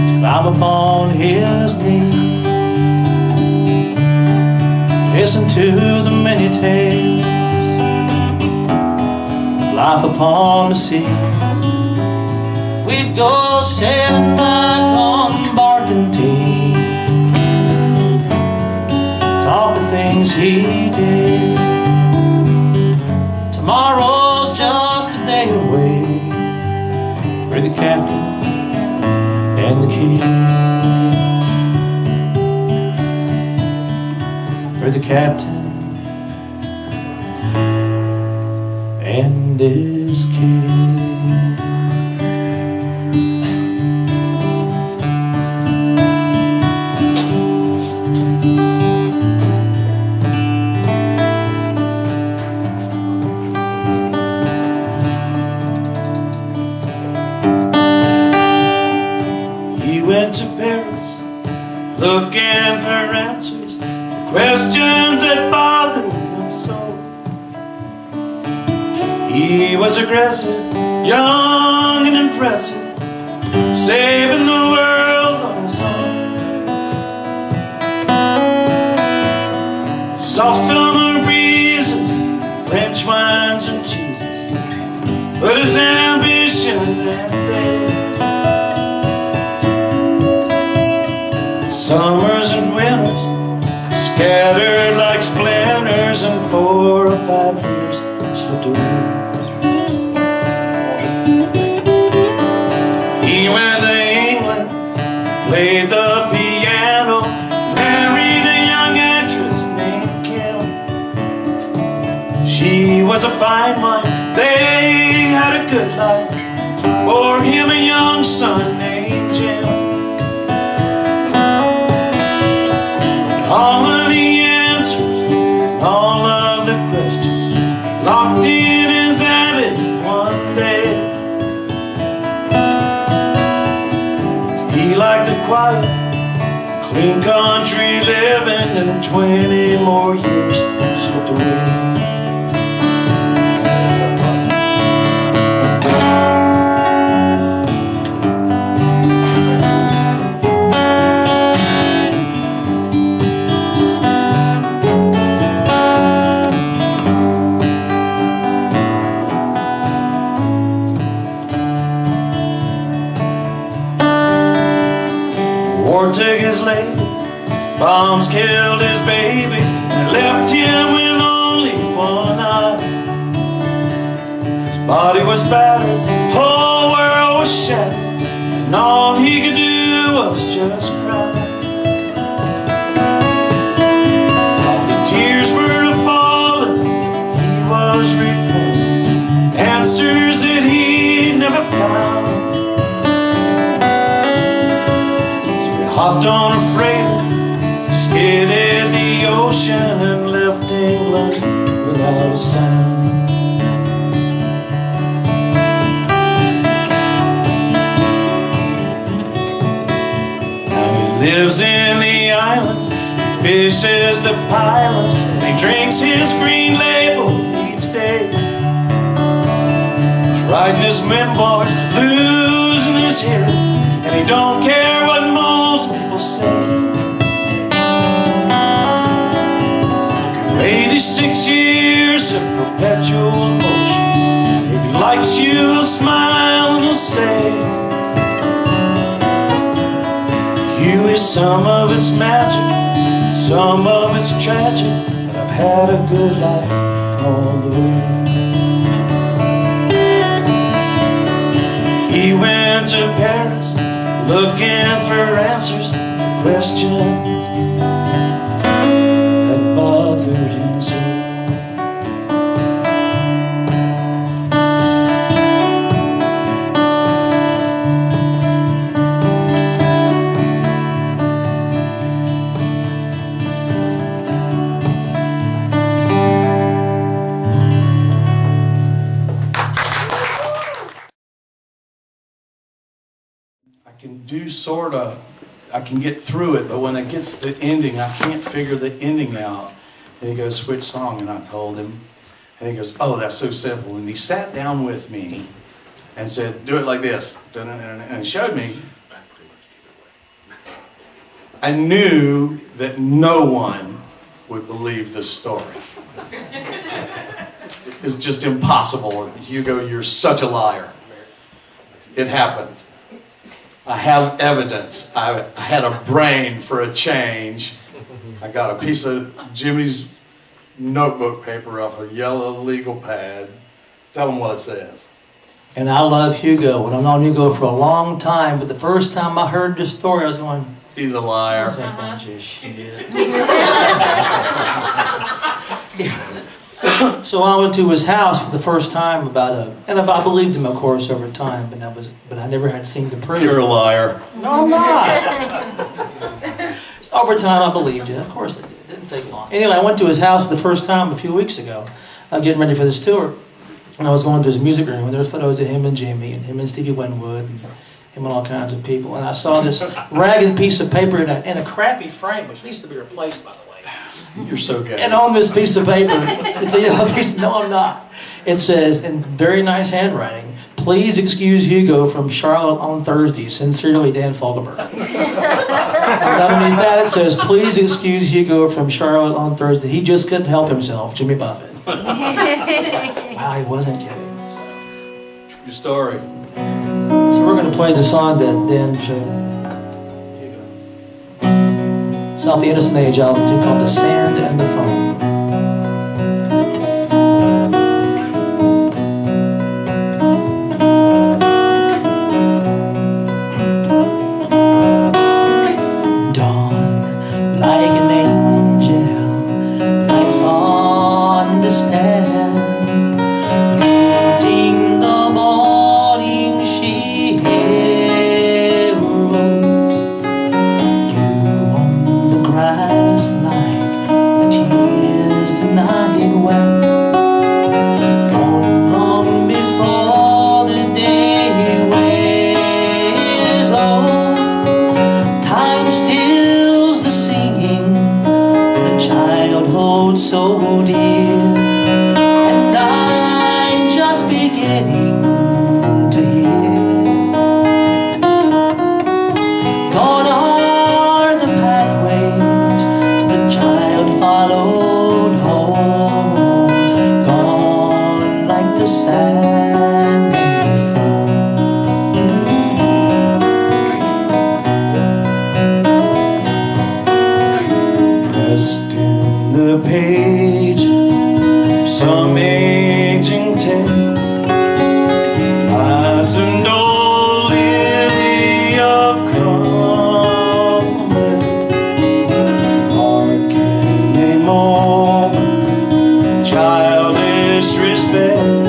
to climb upon his knee, listen to the many tales of life upon the sea. We'd go sailing back on Barkentine, talk of things he did. Tomorrow's just a day away for the captain and the kid, for the captain and this kid. Went to Paris looking for answers to questions that bothered him so. He was aggressive, young and impressive, saving the world on his own. Soft summer breezes, French wines and cheeses, but his ambition at bay. Summers and winters scattered like splinters, and 4 or 5 years slipped away. He went to England, played the piano, married a young actress named Kim. She was a fine wife, they had a good life, bore him a young son named Jim. All of the answers, all of the questions, locked in his attic one day. He liked the quiet, clean country living, and 20 more years slipped away. War took his lady, bombs killed his baby, and left him with only one eye. His body was battered, whole world was shattered, and all he could do was just cry. While the tears were falling, he was repelling answers that he never found. Hopped on a freighter, skidded the ocean, and left England without a sound. Now he lives in the island, he fishes the pilot, and he drinks his green label each day. He's writing his memoirs, losing his hearing, and he don't care what most people say. 86 years of perpetual motion. If he likes you, he'll smile and he'll say, you is some of its magic, some of it's tragic, but I've had a good life all the way. He went to Paris looking for answers to questions that bothered him so. can do sort of, I can get through it, but when it gets to the ending, I can't figure the ending out. And he goes, which song? And I told him. And he goes, oh, that's so simple. And he sat down with me and said, do it like this. And showed me. I knew that no one would believe this story. It's just impossible. Hugo, you're such a liar. It happened. I have evidence. I had a brain for a change. I got a piece of Jimmy's notebook paper off a yellow legal pad. Tell them what it says. And I love Hugo, and I've known Hugo for a long time, but the first time I heard this story, I was going, he's a liar. that's a bunch of shit. So I went to his house for the first time and I believed him, of course, over time, but I never had seen the proof. You're a liar. No, I'm not. Over time, I believed you. Of course it did. It didn't take long. Anyway, I went to his house for the first time a few weeks ago, getting ready for this tour. And I was going to his music room, and there was photos of him and Jimmy, and him and Stevie Winwood, and him and all kinds of people. And I saw this ragged piece of paper in a crappy frame, which needs to be replaced, by the way. You're so gay. And on this piece of paper, it's a yellow piece. No, I'm not. It says, in very nice handwriting, please excuse Hugo from Charlotte on Thursday. Sincerely, Dan Fogelberg. And underneath that, it says, please excuse Hugo from Charlotte on Thursday. He just couldn't help himself. Jimmy Buffett. Wow, he wasn't kidding. True story. So we're going to play the song that Dan showed Hugo. It's off the Innocent Age album called The Sand and the Foam. So dear, and I'm just beginning to hear. Gone are the pathways the child followed home, gone like the sand and the foam. Pressed in the page, some aging tales, lies and old lily of comrade, marking a moment, childish respect,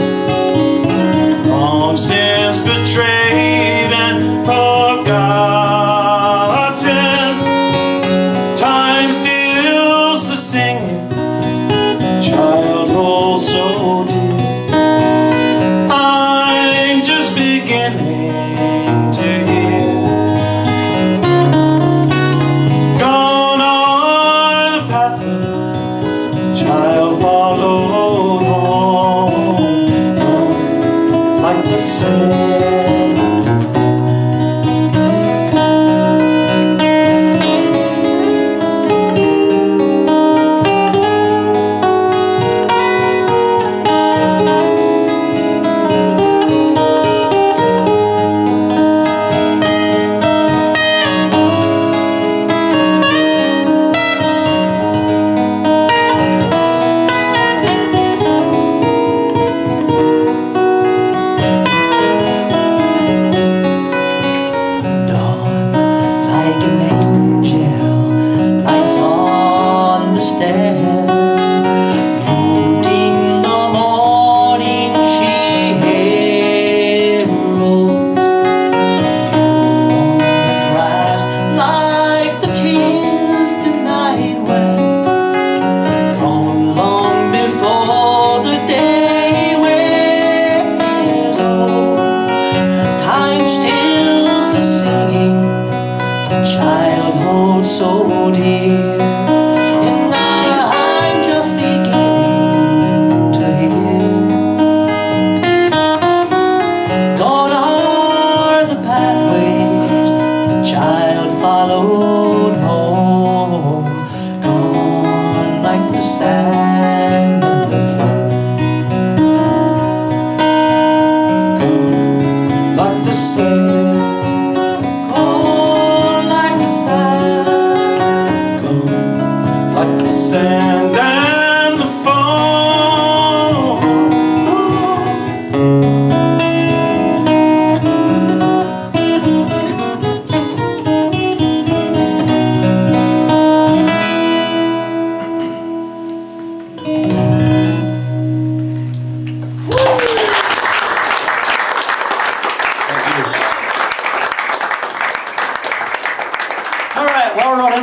long since betrayed and forgotten. Time stills the singing, child rolls so deep. I'm just beginning to hear. Gone are the pathways child followed home, like the sand.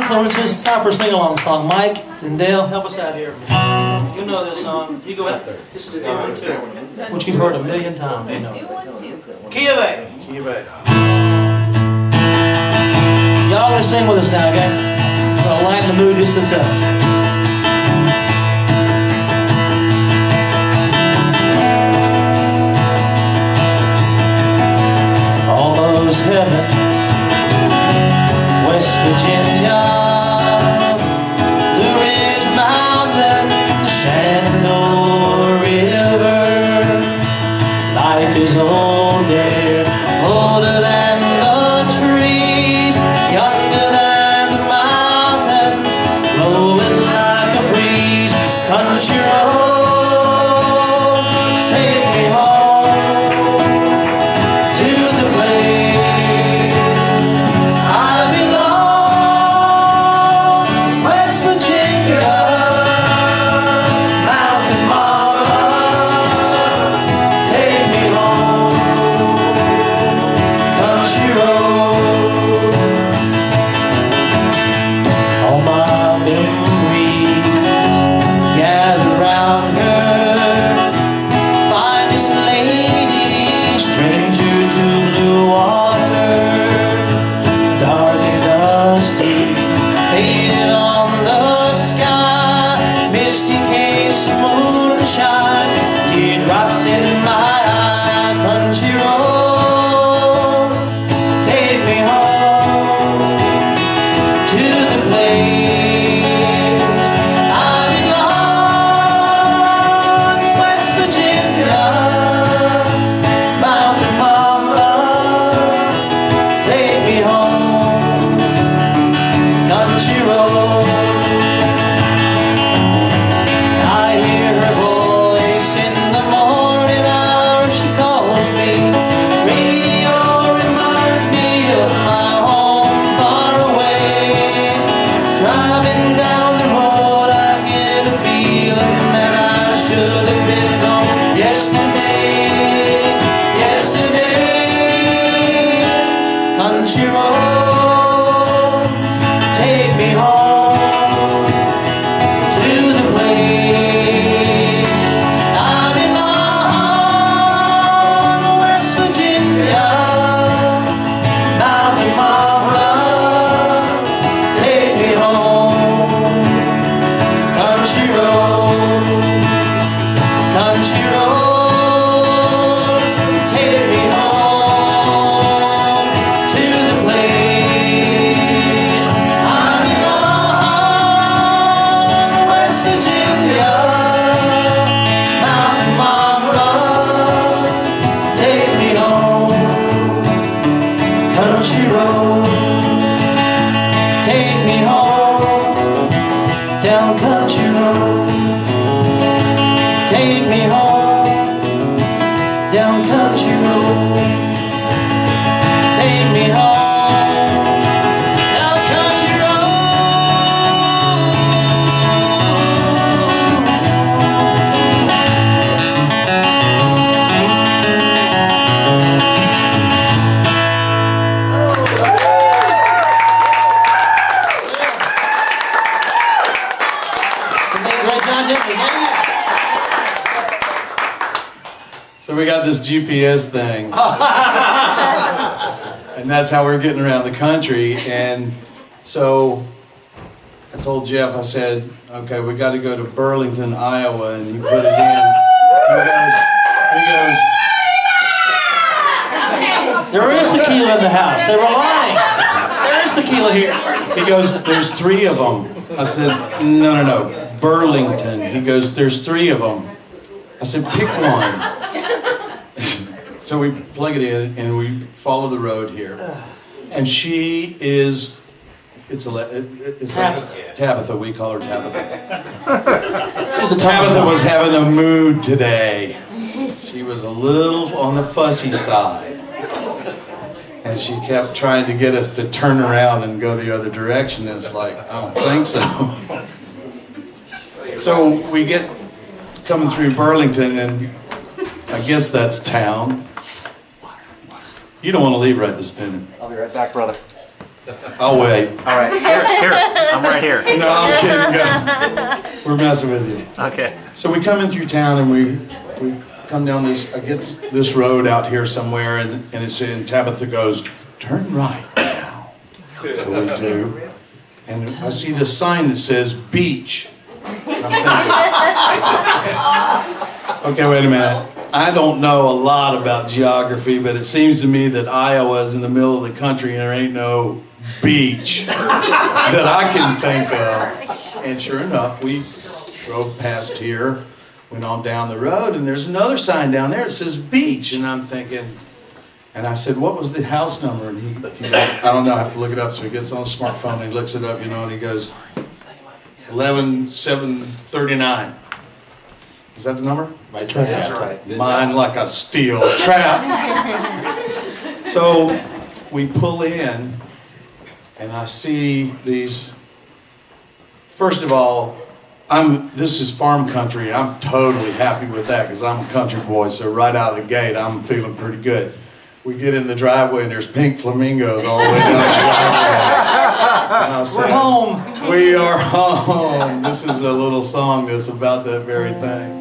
influences. It's time for a sing-along song. Mike and Dale, help us out here. You know this song. You go out there. This is a good one too, which you've heard a million times. You know. Key of A. Key of A. Y'all gonna sing with us now, okay? Gonna lighten the mood just a touch. Almost heaven, West Virginia, Blue Ridge Mountain, Shenandoah River. Life is old there, older than the trees, younger than the mountains, blowing like a breeze. Country roads, take me home to the place I belong. West Virginia, mountain mama, take me home. Country road, all my memories gather round her. Finest lady, stranger to blue water, darkly dusty, faded on the sky, misty case of moonshine, teardrops in my eye. Country roads, take me home to the place I belong. West Virginia, mountain mama, take me home. Country road, I hear her voice in the morning hour. She calls me. Radio reminds me of my home far away. Driving down the road, I get a feeling that I should have been gone yesterday. Yesterday, country roads, take me home to the place I belong. West Virginia, mountain mama, take me home. Country roads, take me home to the place I belong. West Virginia, mountain mama, take me home. Country road, take me home. Down country road, take me home. Down country road, take me home. Down country Great job, Jeffrey. So we got this GPS thing. And that's how we're getting around the country. And so I told Jeff, I said, okay, we got to go to Burlington, Iowa. And he put it in. He goes, There is tequila in the house. They were lying. There is tequila here. he goes, there's 3 of them. I said, no, Burlington. He goes, there's 3 of them. I said, pick one. So we plug it in and we follow the road here. And she is, it's Tabitha. Tabitha, we call her Tabitha. She's a Tabitha was having a mood today. She was a little on the fussy side. And she kept trying to get us to turn around and go the other direction. And it's like, I don't think so. So we get coming through Burlington, and I guess that's town. You don't want to leave right this minute. I'll be right back, brother. I'll wait. All right, here, I'm right here. No, I'm kidding. Go. We're messing with you. Okay. So we come in through town and we come down this, I get this road out here somewhere and it's in, Tabitha goes, turn right now. So we do. And I see this sign that says beach. And I'm thinking, okay, wait a minute. I don't know a lot about geography, but it seems to me that Iowa's in the middle of the country and there ain't no beach that I can think of. And sure enough, we drove past here, went on down the road, and there's another sign down there that says beach. And I'm thinking, and I said, what was the house number? And he goes, I don't know, I have to look it up. So he gets on a smartphone and he looks it up, you know, and he goes, 11739. Is that the number? Right, try That's that. right. Mine like a steel trap. So we pull in, and I see these. First of all, this is farm country. I'm totally happy with that because I'm a country boy. So right out of the gate, I'm feeling pretty good. We get in the driveway, and there's pink flamingos all the way down the driveway. And I said, We're home. We are home. This is a little song that's about that very thing.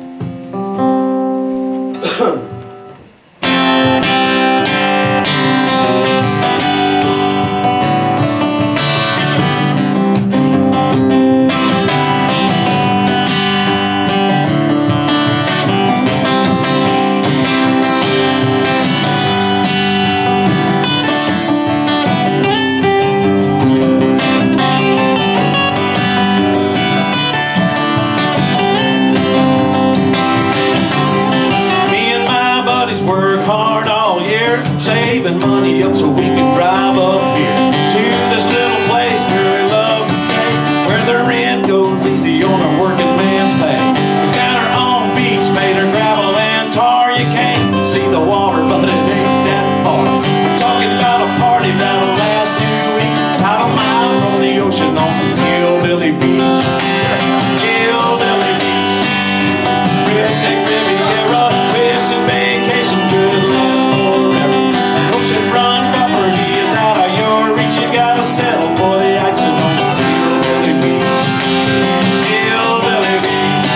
Saving money up so we can drive up here to this little place where we love to stay, where the rent goes easy on a working man's pay. We got our own beach made of gravel and tar. You can't see the water, but it ain't that far. I'm talking about a party that'll last 2 weeks, about a mile from the ocean on Hillbilly Beach. Hillbilly Beach, Redneck Riviera, wishing vacation could last forever. Oceanfront property is out of your reach. You gotta settle for the action on Hillbilly Beach. Hillbilly Beach.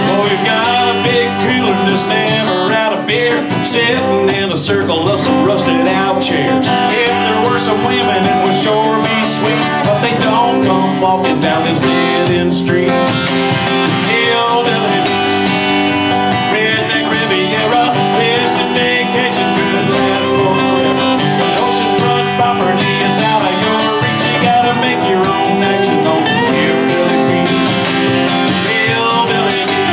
Oh, we've got a big cooler that's never out of beer, sitting in a circle of some rusted out chairs. If there were some women, it would sure be sweet, but they don't come walking down this dead end street. Hillbilly Beach, Redneck Riviera, wishing vacation could last forever. Oceanfront property is out of your reach. You gotta make your own action on Hillbilly Beach. Hillbilly Beach.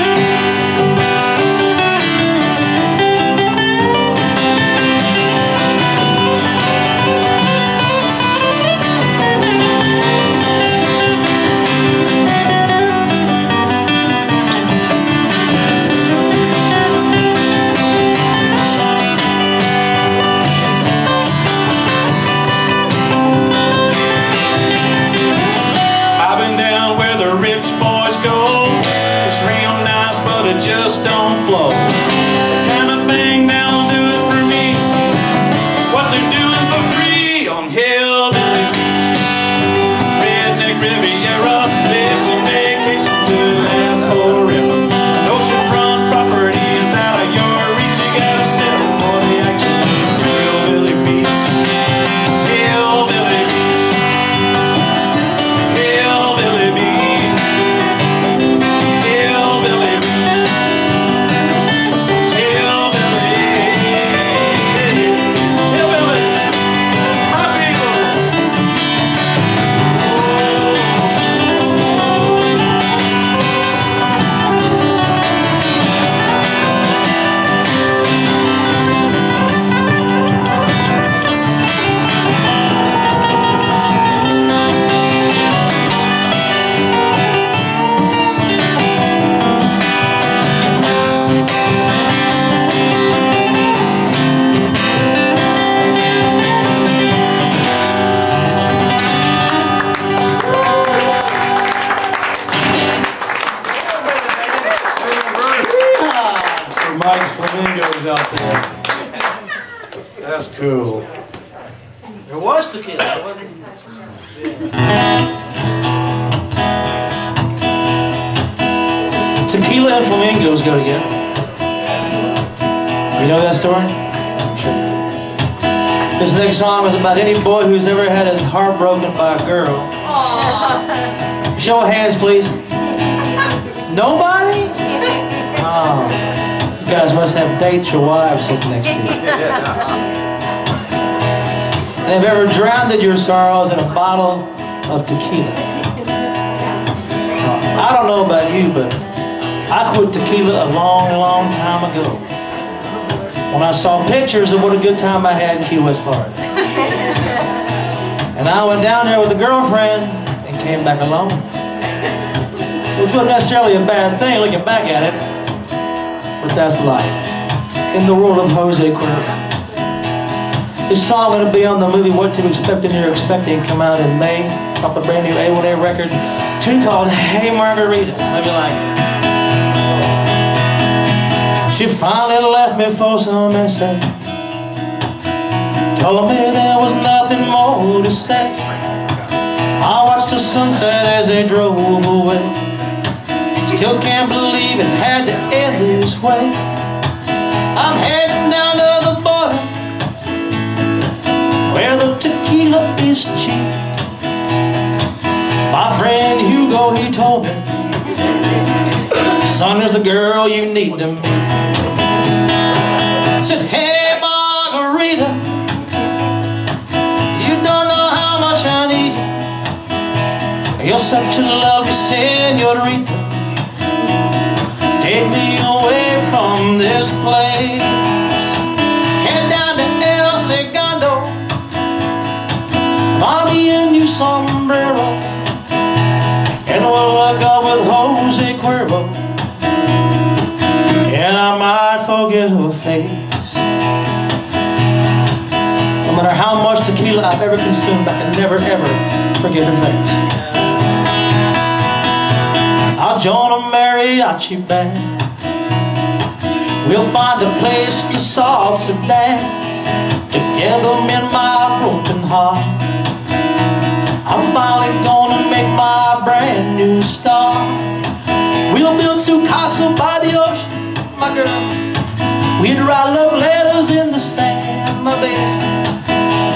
Cool. There was tequila. Tequila and flamingos go together. You know that story? I'm sure. This next song is about any boy who's ever had his heart broken by a girl. Aww. Show of hands, please. Nobody? Oh, you guys must have dates your wives sitting next to you. And have ever drowned your sorrows in a bottle of tequila? I don't know about you, but I quit tequila a long, long time ago when I saw pictures of what a good time I had in Key West, Florida. And I went down there with a girlfriend and came back alone. Which wasn't necessarily a bad thing looking back at it, but that's life in the world of Jose Cuervo. This song going to be on the movie What to Expect and You're Expecting, come out in May, off the brand new A1A record. A tune called Hey Margarita. Maybe you like it. She finally left me for some mistake. Told me there was nothing more to say. I watched the sunset as they drove away. Still can't believe it had to end this way. I'm heading down to the border where the tequila is cheap. My friend Hugo, he told me, son, there's a girl you need to meet. Said, hey Margarita, you don't know how much I need you. You're such a lovely senorita. Take me away from this place. Head down to El Segundo, buy me a new sombrero, and we'll look up with Jose Cuervo. And I might forget her face. No matter how much tequila I've ever consumed, I can never ever forget her face. I'll join a mariachi band. We'll find a place to salsa dance. Together mend my broken heart. I'm finally gonna make my brand new start. We'll build su casa by the ocean, my girl. We'd write love letters in the sand, my baby.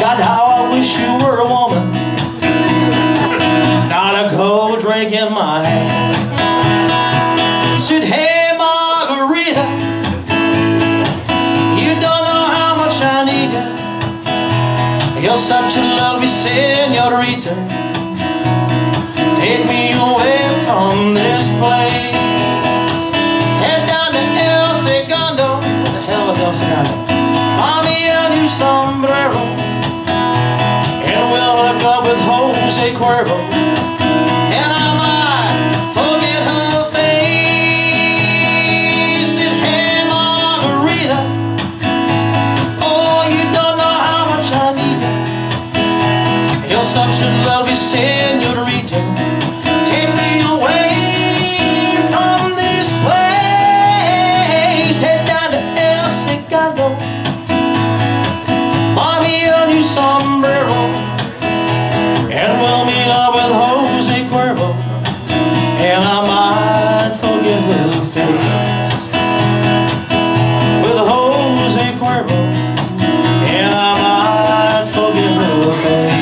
God, how I wish you were a woman, not a cold drink in my hand. Said, hey Margarita, you don't know how much I need you. You're such a lovely senorita. Take me away from this place. Head down to El Segundo. What the hell is El Segundo? Buy me a new sombrero, and we'll hook up with Jose Cuervo. And I might forget her face. Said, hey Margarita, oh, you don't know how much I need you. You're such a lovely senorita. Take me away from this place. Head down to El Segundo, buy me a new sombrero, and we'll meet up with Jose Cuervo. And I might forget her face with Jose Cuervo. And I might forget her face.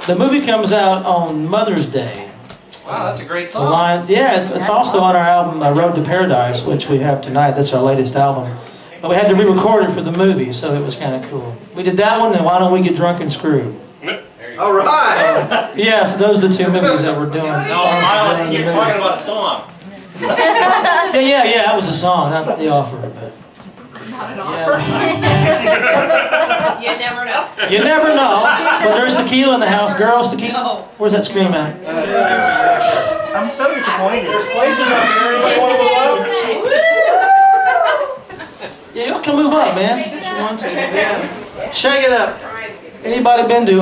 The movie comes out on Mother's Day. Wow, that's a great It's a song. line, yeah, it's also on our album Road to Paradise, which we have tonight. That's our latest album. But we had to re-record it for the movie, so it was kind of cool. We did that one, and Why Don't We Get Drunk and Screwed? All right. Yeah, so those are the two movies that we're doing. No, Miles, he's talking about a song. Yeah, that was a song, not the offer, but yeah. You never know. You never know. But there's tequila in the house. Girls, tequila. No. Where's that scream at? I'm still disappointed. There's places up here you want to move up. Yeah, y'all can move up, man. If you want to. Yeah. Shake it up. Anybody been to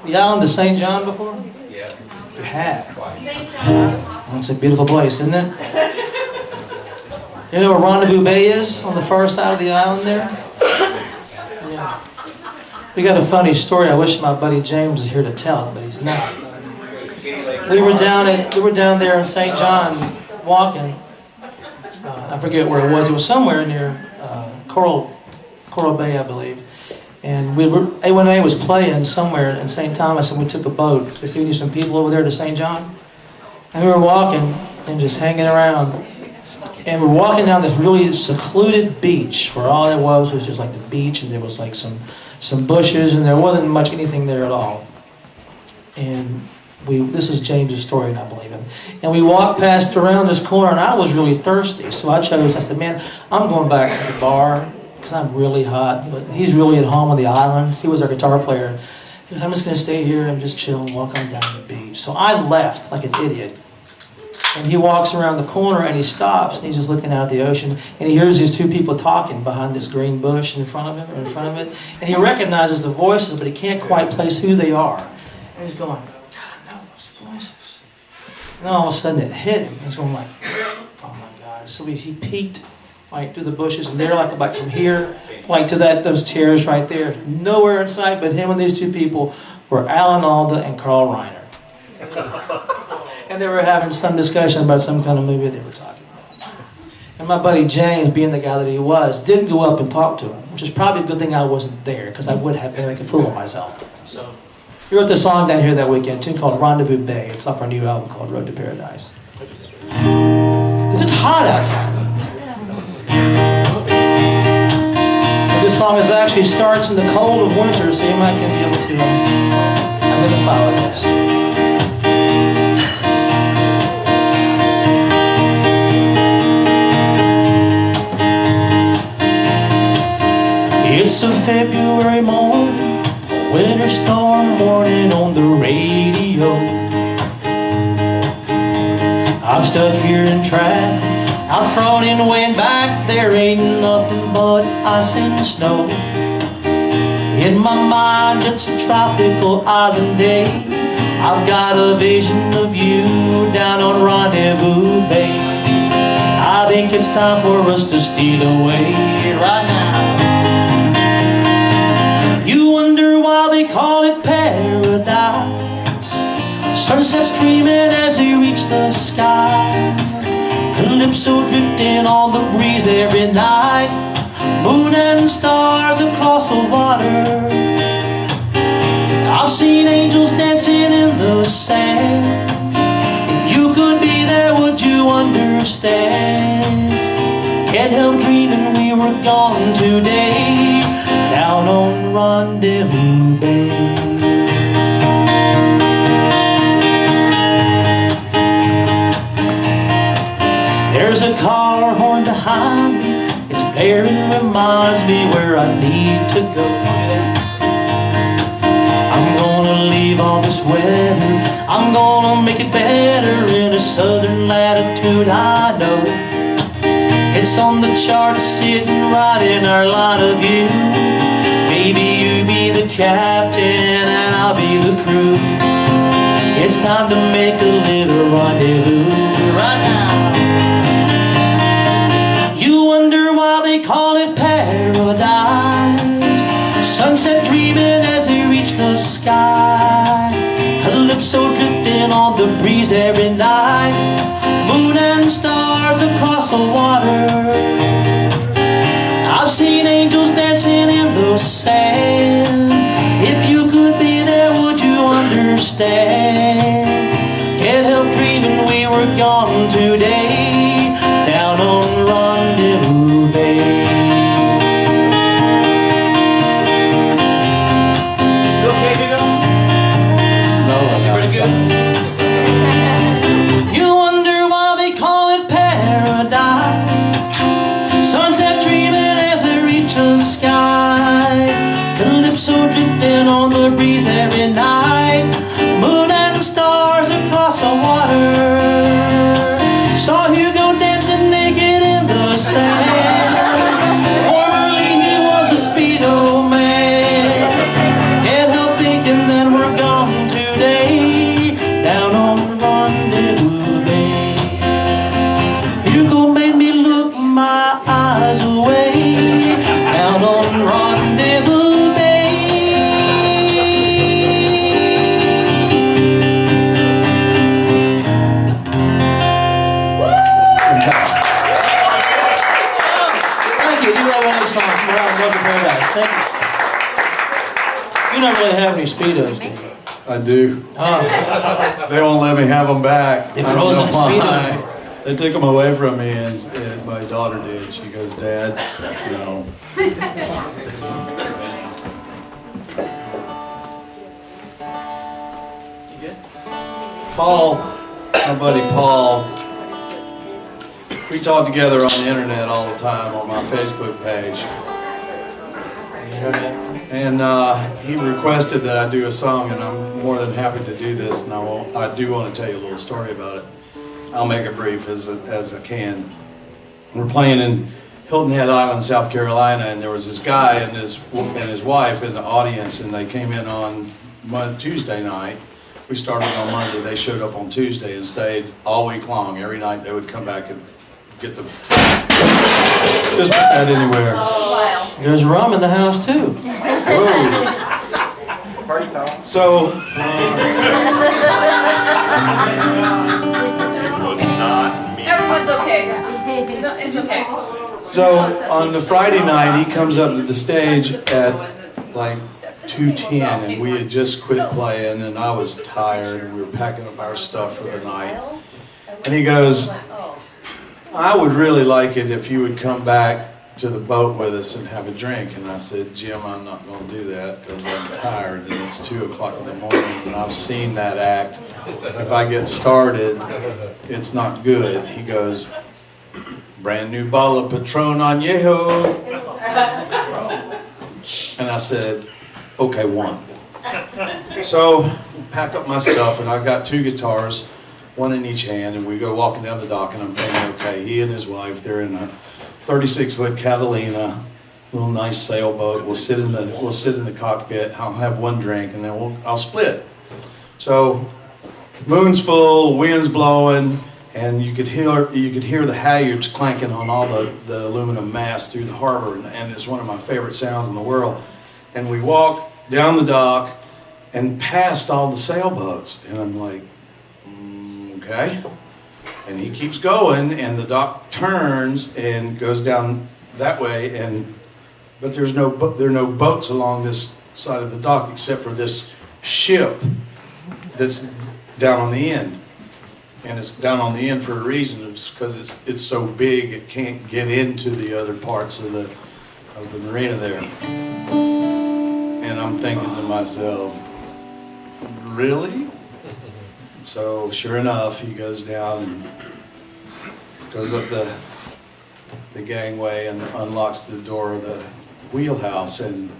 the island of St. John before? Yes. You have. Oh, it's a beautiful place, isn't it? You know where Rendezvous Bay is on the far side of the island there? Yeah. We got a funny story. I wish my buddy James was here to tell it, but he's not. We were down there in St. John walking. I forget where it was. It was somewhere near Coral Bay, I believe. And A1A was playing somewhere in St. Thomas, and we took a boat because we knew some people over there to St. John. And we were walking and just hanging around. And we're walking down this really secluded beach where all there was just like the beach, and there was like some bushes, and there wasn't much anything there at all. And this is James's story, and I believe him. And we walked past around this corner, and I was really thirsty, so I said, man, I'm going back to the bar because I'm really hot. But he's really at home on the islands. He was our guitar player. He goes, I'm just going to stay here and just chill and walk on down the beach. So I left like an idiot. And he walks around the corner and he stops and he's just looking out at the ocean, and he hears these two people talking behind this green bush in front of him, or in front of it. And he recognizes the voices, but he can't quite place who they are. And he's going, God, I know those voices. And then all of a sudden it hit him. He's going like, oh my God. So he peeked like through the bushes, and they're like from here, like to those chairs right there. Nowhere in sight but him and these two people were Alan Alda and Carl Reiner. And they were having some discussion about some kind of movie they were talking about. And my buddy James, being the guy that he was, didn't go up and talk to him, which is probably a good thing I wasn't there, because I would have been making a fool of myself. So we wrote this song down here that weekend, a tune called Rendezvous Bay. It's off our new album called Road to Paradise. It's hot outside. And this song actually starts in the cold of winter, so you might be able to identify with this. It's a February morning, a winter storm warning on the radio. I'm stuck here in traffic, out front and way back, there ain't nothing but ice and snow. In my mind it's a tropical island day. I've got a vision of you down on Rendezvous Bay. I think it's time for us to steal away right now. You wonder why they call it paradise. Sunset streaming as they reach the sky. Calypso drifting on the breeze every night. Moon and stars across the water. I've seen angels dancing in the sand. If you could be there, would you understand? Can't help dreaming we were gone today, down on Rendezvous Bay. There's a car horn behind me, it's blaring, reminds me where I need to go. I'm gonna leave all this weather, I'm gonna make it better in a southern latitude, I know. It's on the charts, sitting right in our line of view. Baby, you be the captain and I'll be the crew. It's time to make a little rendezvous right now. You wonder why they call it paradise. Sunset dreaming as they reach the sky. Calypso drifting on the breeze every night. Moon and stars across the water. I've seen angels dancing in the sand. If you could be there, would you understand? Can't help dreaming we were gone today, down on Rendezvous Bay. You okay, Hugo? Slow, You pretty good? You wonder why they call it paradise. Sunset dreaming as they reach the sky. Calypso drifting on the breeze every night. Moon and stars across the water. Saw Thank you. You don't really have any Speedos, do you? I do. Oh, They won't let me have them back. They I don't frozen know why. Speedos. They took them away from me, and my daughter did. She goes, Dad, no. Paul, my buddy Paul, we talk together on the internet all the time on my Facebook page. And he requested that I do a song, and I'm more than happy to do this. And I do want to tell you a little story about it. I'll make it brief as I can. We're playing in Hilton Head Island, South Carolina, and there was this guy and his wife in the audience, and they came in on Tuesday night. We started on Monday. They showed up on Tuesday and stayed all week long. Every night they would come back and get the just put that anywhere. There's rum in the house too. Whoa. Party foul. So Everyone's okay. No, it's okay. So on the Friday night, he comes up to the stage at like 2:10, and we had just quit playing, and I was tired, and we were packing up our stuff for the night. And he goes, I would really like it if you would come back to the boat with us and have a drink. And I said, Jim, I'm not going to do that because I'm tired, and it's 2 o'clock in the morning, and I've seen that act. If I get started, it's not good. He goes, brand new bottle of Patron Añejo. And I said, okay, one. So pack up my stuff, and I've got 2 guitars, one in each hand, and we go walking down the dock, and I'm thinking, okay, he and his wife, they're in a 36-foot Catalina, little nice sailboat. We'll sit in the cockpit. I'll have one drink, and then I'll split. So moon's full, wind's blowing, and you could hear the halyards clanking on all the aluminum masts through the harbor, and it's one of my favorite sounds in the world. And we walk down the dock and past all the sailboats, and I'm like, okay. And he keeps going, and the dock turns and goes down that way, but there are no boats along this side of the dock except for this ship that's down on the end. And it's down on the end for a reason. It's because it's so big it can't get into the other parts of the marina there. And I'm thinking to myself, really? So sure enough, he goes down and goes up the gangway and unlocks the door of the wheelhouse, and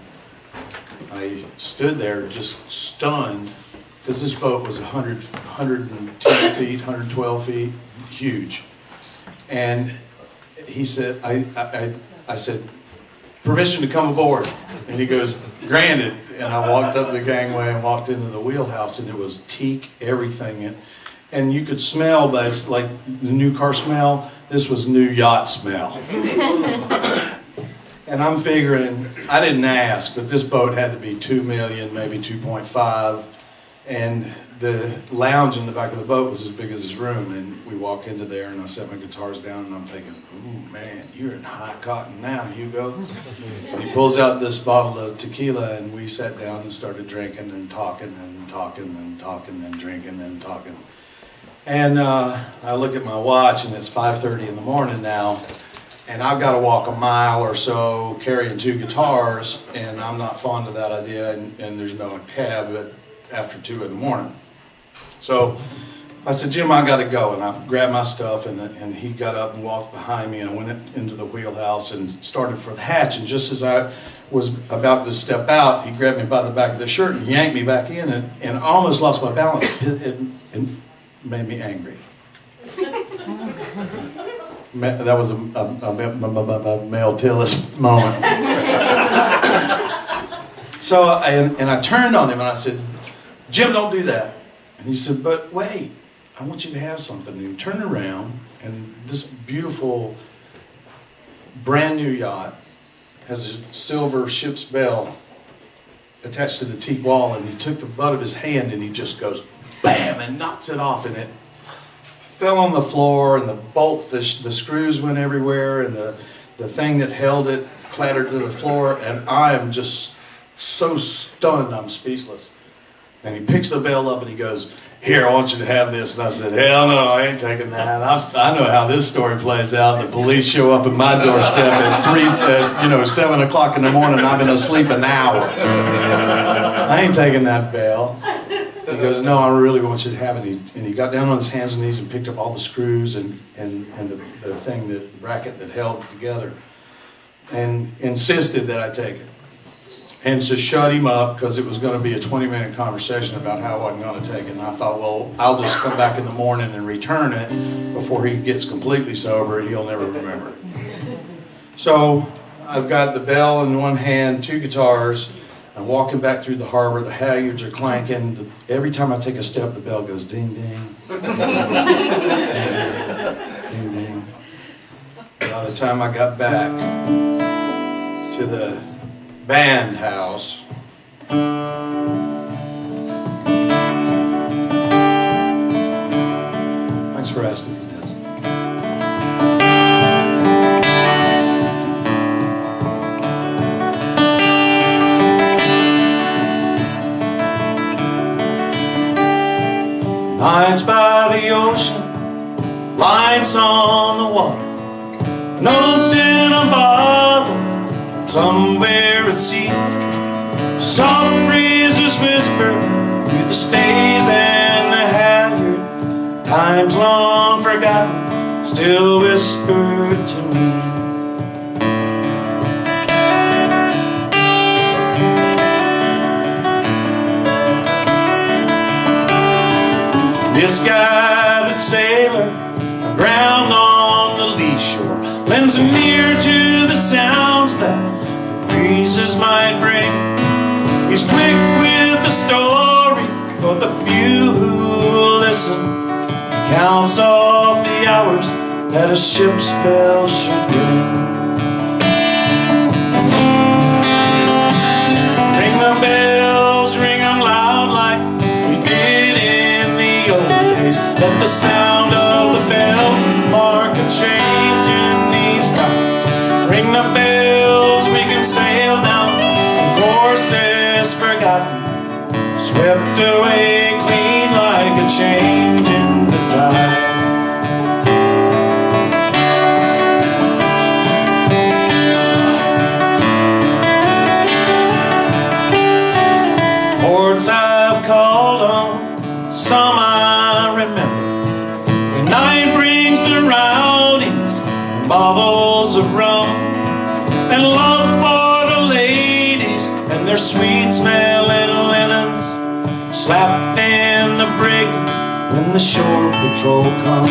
I stood there just stunned because this boat was 110 feet, 112 feet, huge. And he said, I said, permission to come aboard. And he goes, granted. And I walked up the gangway and walked into the wheelhouse, and it was teak, everything. And you could smell, like the new car smell, this was new yacht smell. And I'm figuring, I didn't ask, but this boat had to be 2 million, maybe 2.5. And the lounge in the back of the boat was as big as this room. And we walk into there, and I set my guitars down, and I'm thinking, ooh, man, you're in high cotton now, Hugo. And he pulls out this bottle of tequila, and we sat down and started drinking and talking and talking and talking and drinking and talking. And I look at my watch, and it's 5:30 in the morning now, and I've got to walk a mile or so carrying 2 guitars, and I'm not fond of that idea, and there's no cab after 2 in the morning. So I said, Jim, I got to go. And I grabbed my stuff, and he got up and walked behind me, and I went into the wheelhouse and started for the hatch. And just as I was about to step out, he grabbed me by the back of the shirt and yanked me back in, and I almost lost my balance. It made me angry. That was a male Tillis moment. So I turned on him, and I said, Jim, don't do that. And he said, but wait, I want you to have something. And he turned around, and this beautiful, brand new yacht has a silver ship's bell attached to the teak wall, and he took the butt of his hand, and he just goes, bam, and knocks it off, and it fell on the floor, and the screws went everywhere, and the the thing that held it clattered to the floor, and I am just so stunned I'm speechless. And he picks the bell up and he goes, "Here, I want you to have this." And I said, "Hell no, I ain't taking that. I know how this story plays out. The police show up at my doorstep at 7 o'clock in the morning, and I've been asleep an hour. I ain't taking that bell." He goes, "No, I really want you to have it." And he got down on his hands and knees and picked up all the screws and the thing, the bracket that held it together, and insisted that I take it. And to shut him up, because it was going to be a 20-minute conversation about how I wasn't going to take it. And I thought, well, I'll just come back in the morning and return it before he gets completely sober. He'll never remember it. So I've got the bell in one hand, 2 guitars. I'm walking back through the harbor. The halyards are clanking. Every time I take a step, the bell goes ding, ding. Ding, ding. By the time I got back to the band house, thanks for asking me this. Nights by the ocean, lights on the water, notes in a bottle, somewhere at sea. Soft breezes whisper through the stays and the halyard. Times long forgotten still whispered to me. Misguided sailor, aground on the lee shore, lends an ear to the sounds that breezes might bring. He's quick with the story for the few who listen. Counts off the hours that a ship's bell should ring. Ring the bells, ring 'em loud like we did in the old days. Let the sound of the bells mark a change in these times. Ring the bells, we can sail down courses forgotten, swept away clean like a change in the tide. Ports I've called on, some I remember. The night brings the rowdies and bottles of rum, and love for the ladies and their sweet smelling linens, slapped in the brig when the shore patrol comes.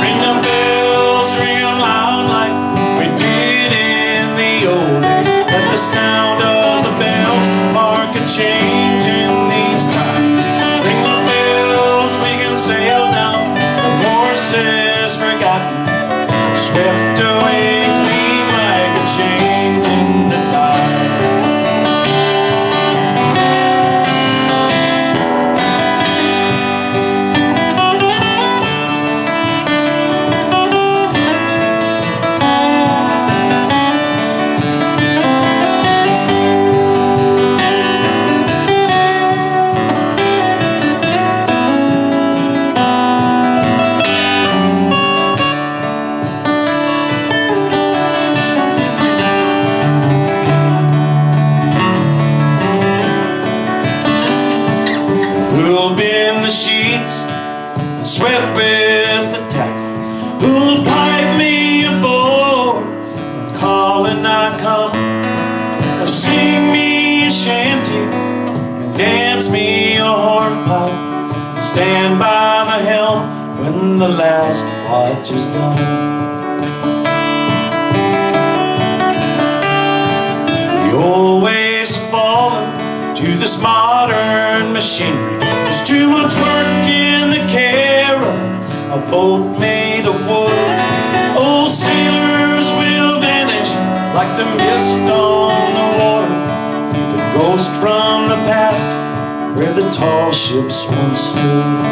Ring the bells, ring 'em loud like we did in the old days. Let the sound of the bells mark a change in these times. Ring the bells, we can sail down the courses forgotten, swept away clean like a change in the tide. Who'll bend the sheets and sweat with the tackle? Who'll pipe me aboard when calling I come? Or sing me a shanty and dance me a hornpipe, and stand by the helm when the last watch is done? The old ways have fallen to this modern machinery. There's too much work in the care of a boat made of wood. Old sailors will vanish like the mist on the water, leaving ghosts from the past where the tall ships once stood.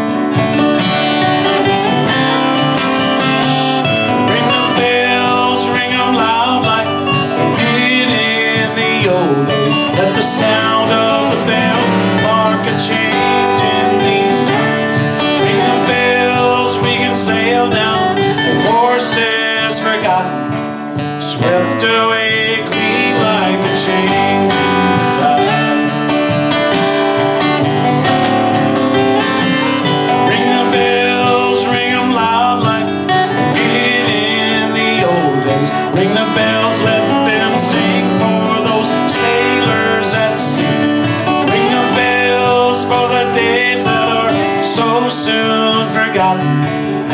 days that are so soon forgotten.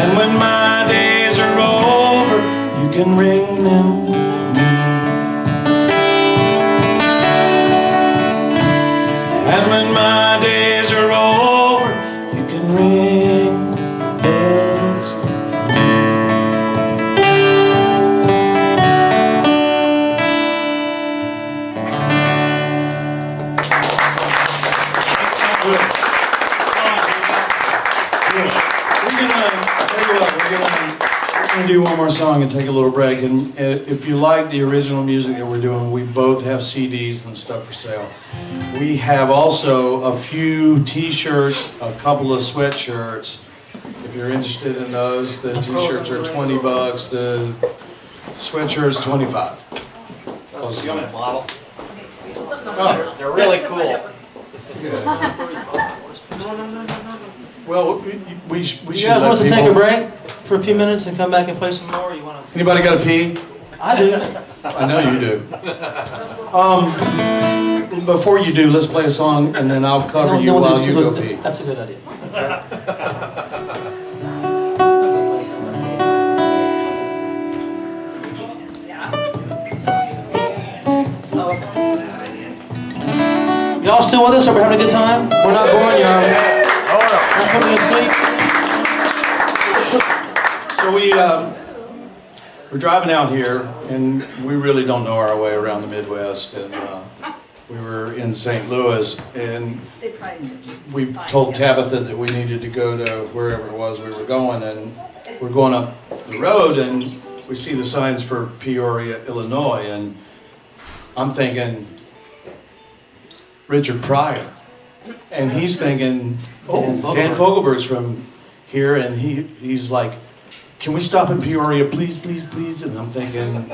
And when my days are over, you can ring them for me. And when my days are over, you can ring bells for me. Good. We're gonna do one more song and take a little break. And if you like the original music that we're doing, we both have CDs and stuff for sale. We have also a few T-shirts, a couple of sweatshirts. If you're interested in those, the T-shirts are $20. The sweatshirts 25. Oh, you want a model? Oh, They're really cool. well, we should. You guys let want to take a people- break for a few minutes and come back and play some more? Or you want to? Anybody got to pee? I do. I know you do. Before you do, let's play a song, and then I'll cover you while you go pee. That's a good idea. Y'all still with us? Are we having a good time? We're not boring you, are we? Not putting you to sleep? So we're driving out here, and we really don't know our way around the Midwest. And we were in St. Louis, and we told Tabitha that we needed to go to wherever it was we were going, and we're going up the road, and we see the signs for Peoria, Illinois, and I'm thinking Richard Pryor, and he's thinking, oh, Dan Fogelberg's from here, and he's like, can we stop in Peoria, please, please, please? And I'm thinking,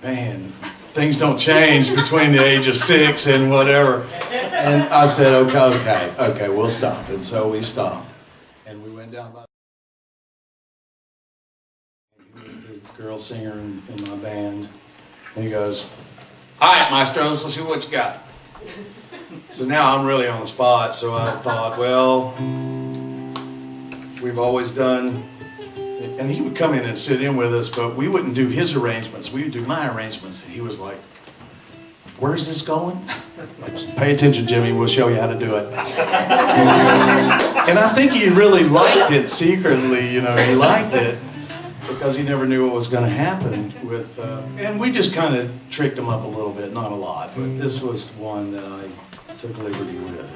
man, things don't change between the age of 6 and whatever. And I said, okay, we'll stop. And so we stopped, and we went down by. He was the girl singer in my band, and he goes, all right, maestros, let's see what you got. So now I'm really on the spot, so I thought, well, we've always done, and he would come in and sit in with us, but we wouldn't do his arrangements, we would do my arrangements. And he was like, where's this going? Like, pay attention, Jimmy, we'll show you how to do it. And I think he really liked it secretly, he liked it, because he never knew what was going to happen with, and we just kind of tricked him up a little bit, not a lot, but this was one that I took liberty with.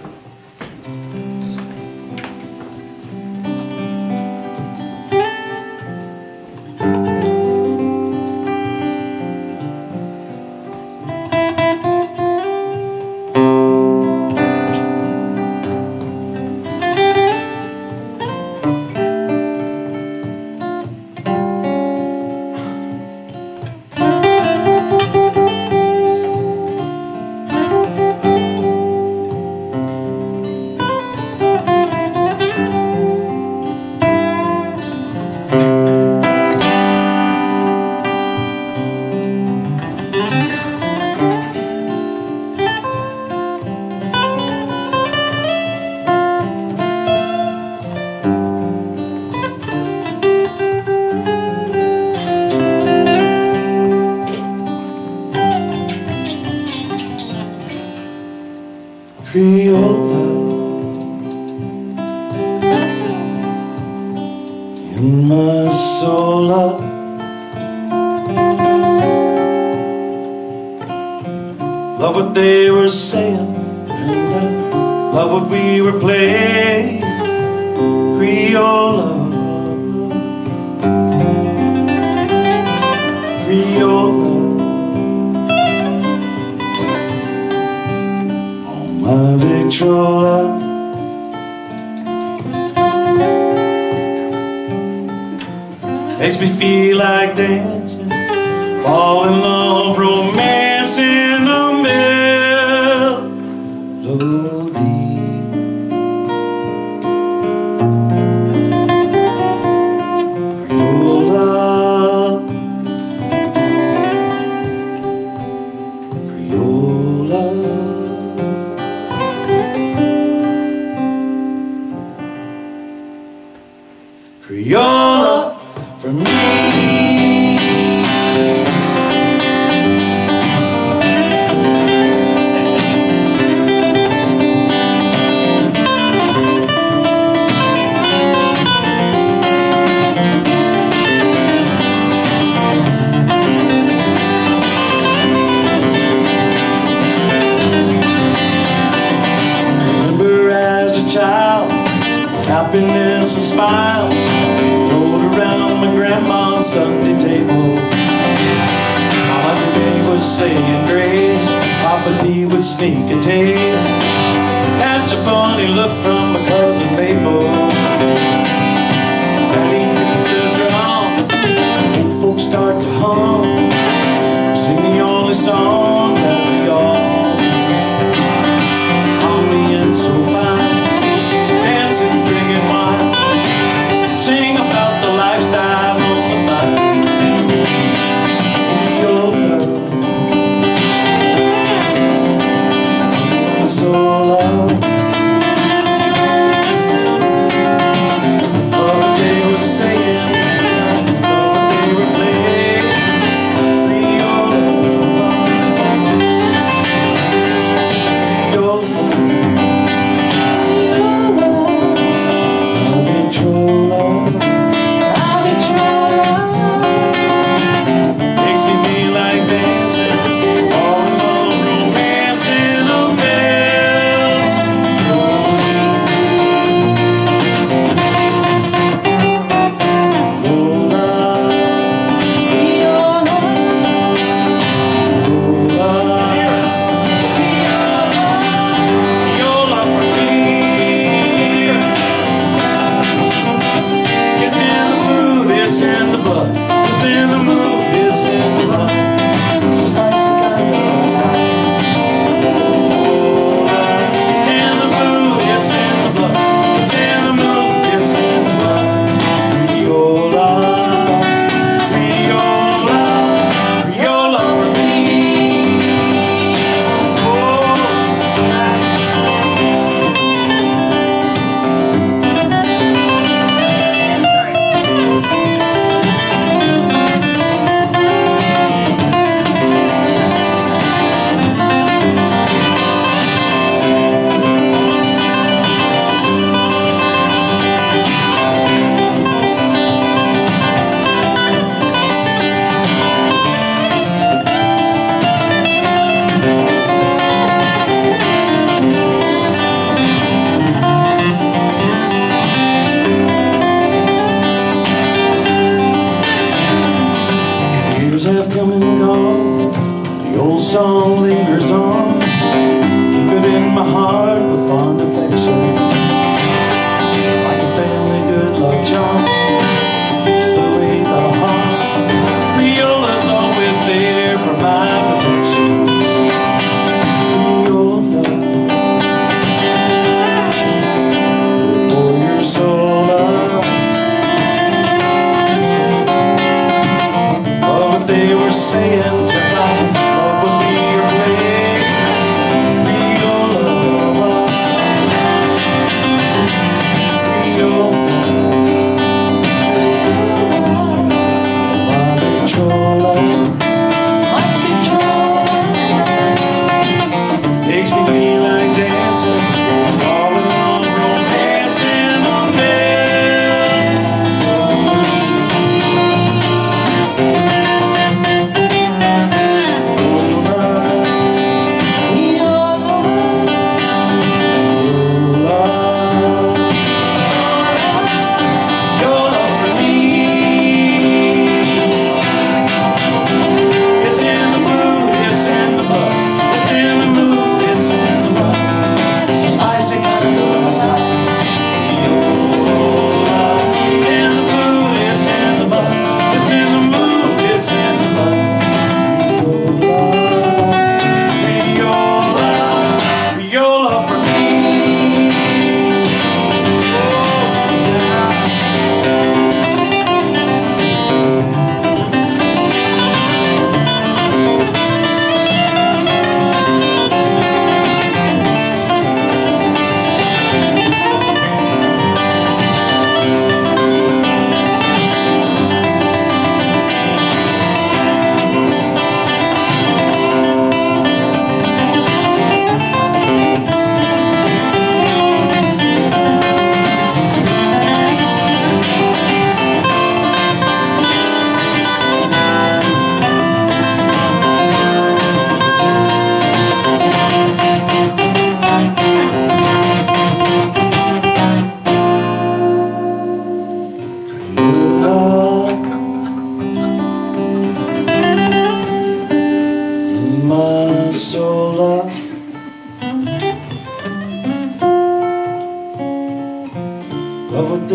Creole in my soul, love what they were saying, and love what we were playing. Creole love, Creole love. My Victrola, makes me feel like dancing, fall in love, romance in a melody. Creola, Creola. Happiness and smiles float around my grandma's Sunday table. Mama today was saying grace, Papa T would sneak a taste, catch a funny look from my cousin Mabel. Daddy beat the drum, old folks start to hum, sing the only song that we all ambience so fine, dancing, drinking wine, sing about the lifestyle on the bike. Your girl, so low.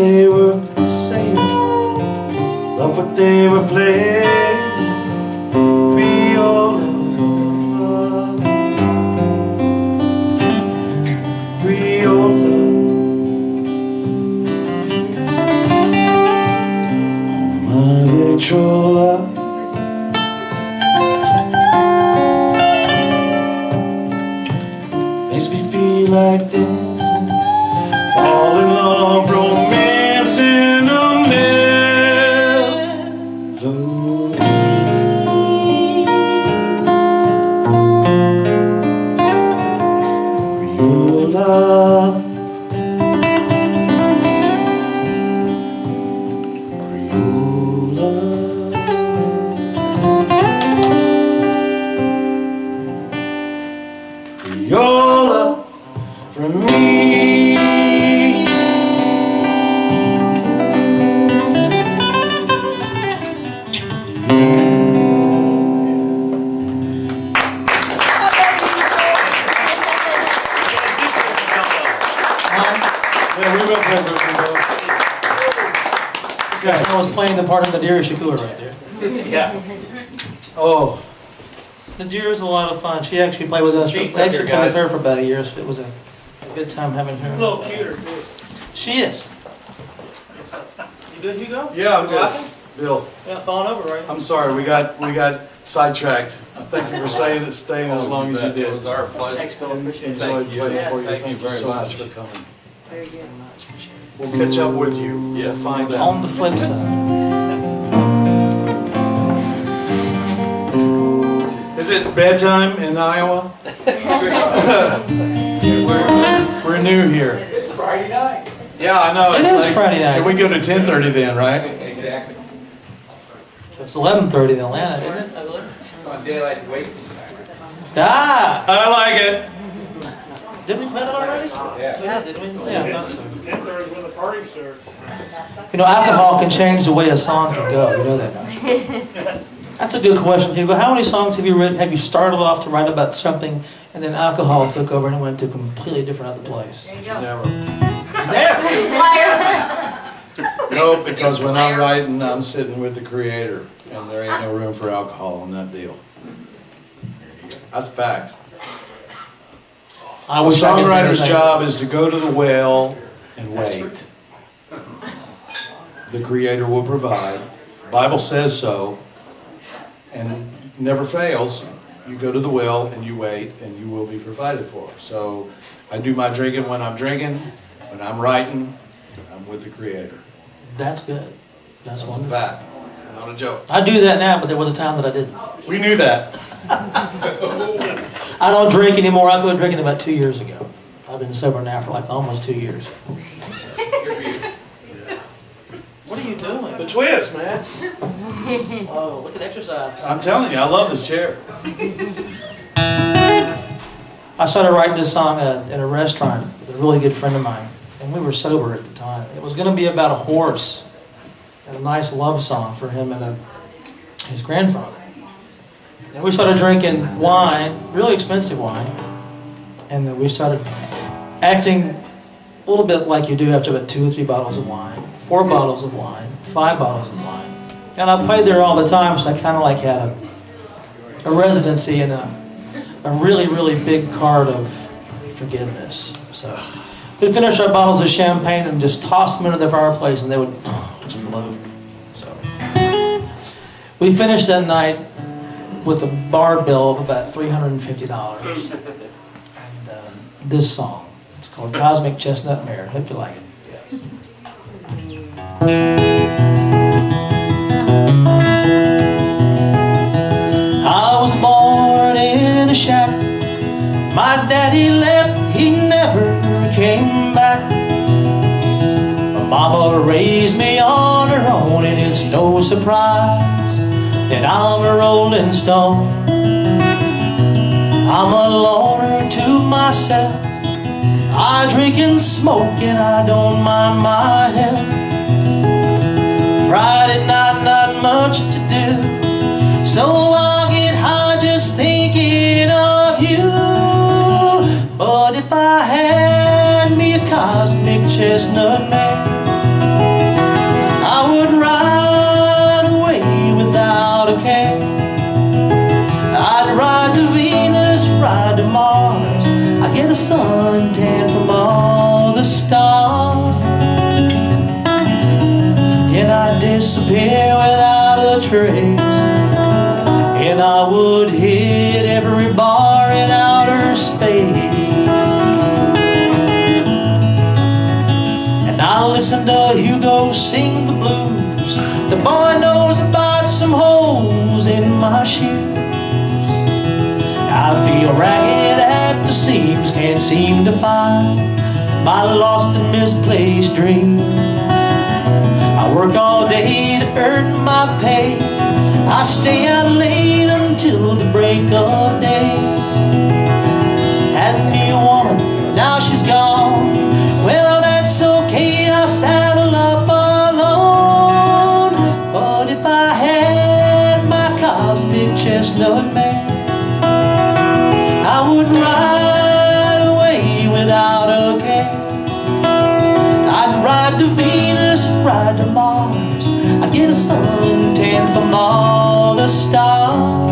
they were saying, love what they were playing. Creole love, Creole love, my Victrola. Makes me feel like dancing, fall in love, romance in a melody. Creola, Creola, for me. Yeah, we will play for Yes, I was playing the part of the deer Shakur right there. Yeah. Oh, The deer is a lot of fun. She actually played with us. She's I up there, actually played with guys. her for about a year, so it was a good time having her. A little cuter too. She is. You good, Hugo? yeah, I'm good. Bill, Yeah, falling over, right? I'm sorry, we got sidetracked. Thank you for staying as long as you It did. was our pleasure. Thanks, Bill. Appreciate it. Enjoyed Thank you. playing for you. Thank you Thank you very so much. much for coming. Very good. We'll catch up with you. Yes. We'll find out. On the flip side. Is it bedtime in Iowa? We're new here. It's Friday night. Yeah, I know. It It's is like, Friday night. Can we go to 10:30 then, right? Exactly. It's 11:30 in Atlanta, isn't it? I believe. It's on daylight wasting time. Ah! I like it. Didn't we play that already? Yeah. We did, didn't we? Yeah, I thought so. 10:30 is when the party starts. You know, alcohol can change the way a song can go. You know that, don't you? That's a good question, Hugo. How many songs have you written? Have you started off to write about something, and then alcohol took over and it went to a completely different other place? There you go. Never. There. No, because when I'm writing, I'm sitting with the creator, and there ain't no room for alcohol in that deal. That's a fact. I A wish I could say songwriter's the same. job is to go to the well and wait. The creator will provide. Bible says so, and never fails. You go to the well and you wait, and you will be provided for. So I do my drinking when I'm drinking. When I'm writing, I'm with the creator. That's good. That's That's a wonderful. fact, not a joke. I do that now, but there was a time that I didn't. We knew that. I don't drink anymore. I quit drinking about 2 years ago. I've been sober now for like almost 2 years. What are you doing? The twist, man. Oh, look at exercise. I'm telling you, I love this chair. I started writing this song in a restaurant with a really good friend of mine, and we were sober at the time. It was going to be about a horse and a nice love song for him and his grandfather. And we started drinking wine, really expensive wine, and then we started acting a little bit like you do after about 2 or 3 bottles of wine, 4 bottles of wine, 5 bottles of wine. And I played there all the time, so I kind of like had a residency and a really, really big card of forgiveness. So we'd finish our bottles of champagne and just toss them into the fireplace, and they would explode. So we finished that night with a bar bill of about $350. And this song, it's called Cosmic Chestnut Mare. Hope you like it. I was born in a shack. My daddy left, he never came back. My mama raised me on her own, and it's no surprise that I'm a rolling stone. I'm a loner to myself. I drink and smoke, and I don't mind my health. Friday night, not much to do, so I get high just thinking of you. But if I had me a cosmic chestnut mare, suntan from all the stars, and I'd disappear without a trace, and I would hit every bar in outer space. And I listen to Hugo sing the blues. The boy knows about some holes in my shoes. I feel ragged at the seams, can't seem to find my lost and misplaced dream. I work all day to earn my pay. I stay out late until the break of day. Had a new woman, now she's gone. Well, that's okay, I saddle up alone. But if I had my cosmic chestnut mare, I would ride away without a care. I'd ride to Venus, ride to Mars. I'd get a suntan from all the stars,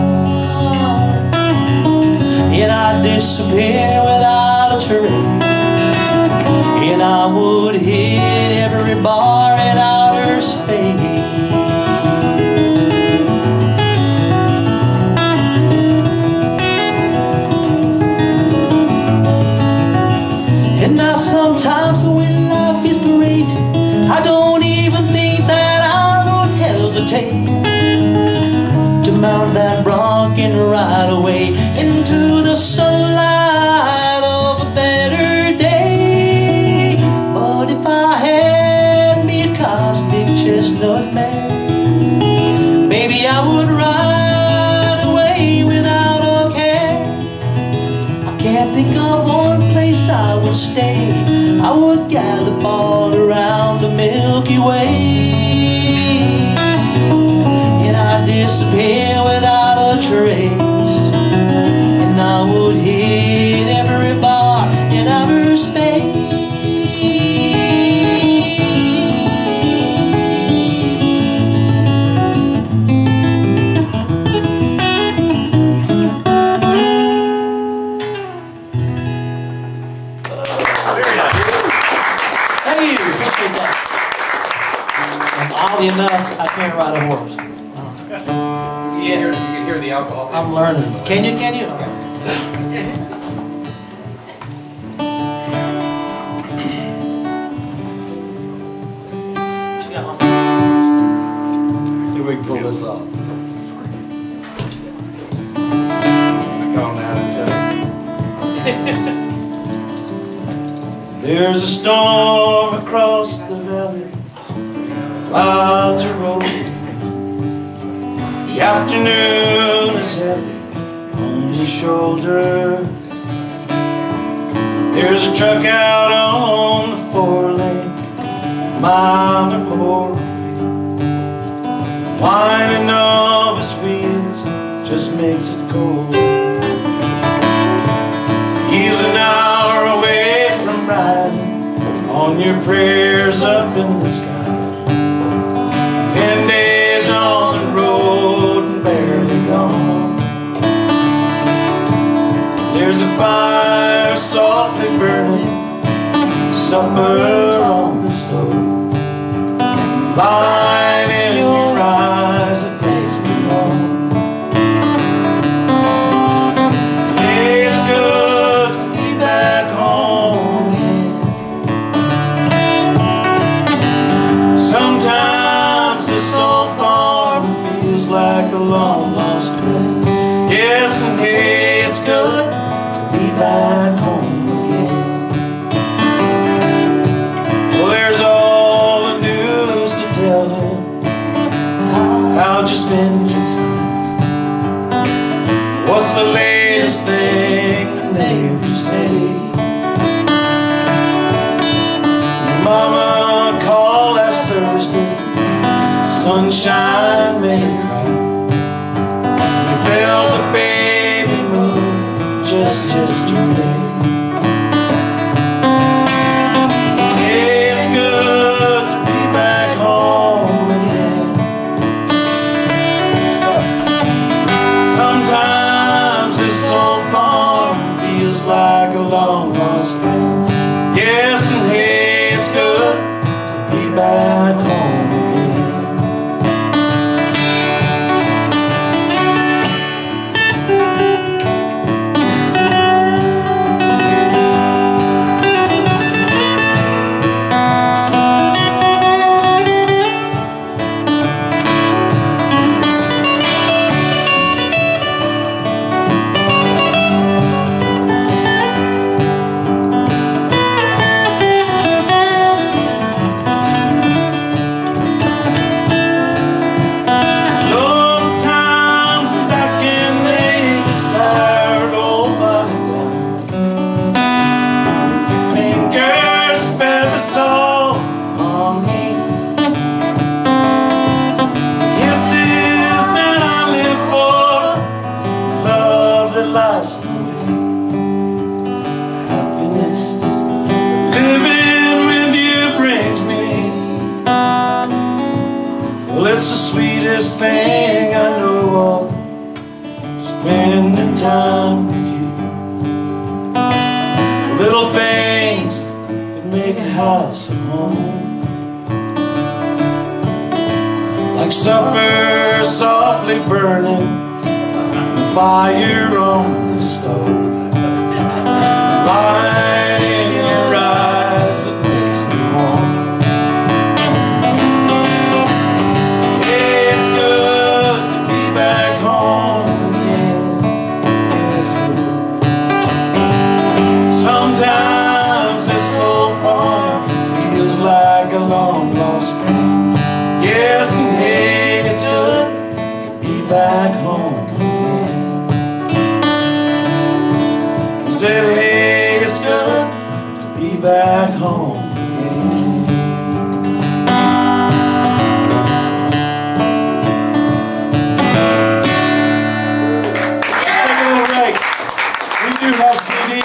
and I'd disappear without a trace, and I would hit every bar in outer space. And now sometimes when life is great, I don't even think that I would hesitate to mount that bronc and ride away into the sunlight of a better day. But if I had me a cosmic chestnut mare, maybe I would ride away without a care. I can't think of one place I would stay. I would gallop all around the Milky Way, and I'd disappear without a trace, and I would hit every bar in outer space. Oddly enough, I can't ride a horse. You can hear the alcohol. I'm learning. Can you? See if we can pull this off. Calm down and tell. There's a storm across the valley, clouds are rolling. The afternoon is heavy on your shoulder. There's a truck out on the 4-lane, a mile or more away. Whining of his wheels just makes it cold. He's an hour away from riding on your prayers up in the sky. 10 days on the road and barely gone. There's a fire softly burning, supper on the stove. Light in your eyes that makes me wrong. It's good to be back home again. Sometimes this old farm feels like a long lost friend. Yes, and hey, it's good to be back home again. Well, there's all the news to tell him. How'd you spend your time? What's the latest thing the neighbors say? Your mama called last Thursday, sunshine made her cry. You felt the baby move just yesterday. It's good to be back home again. Sometimes this old farm feels like a long lost friend. Yes, and hey, it's good to be back home again. It's the sweetest thing I know of, spending time with you. It's the little things that make a house a home, like supper softly burning, and a fire on the stove, light in your eyes that makes me warm. Back home again. Yes, it is. Sometimes it's so far, feels like a long lost friend. Yes, and hey, it's good to be back home again. I said, hey, it's good to be back home again.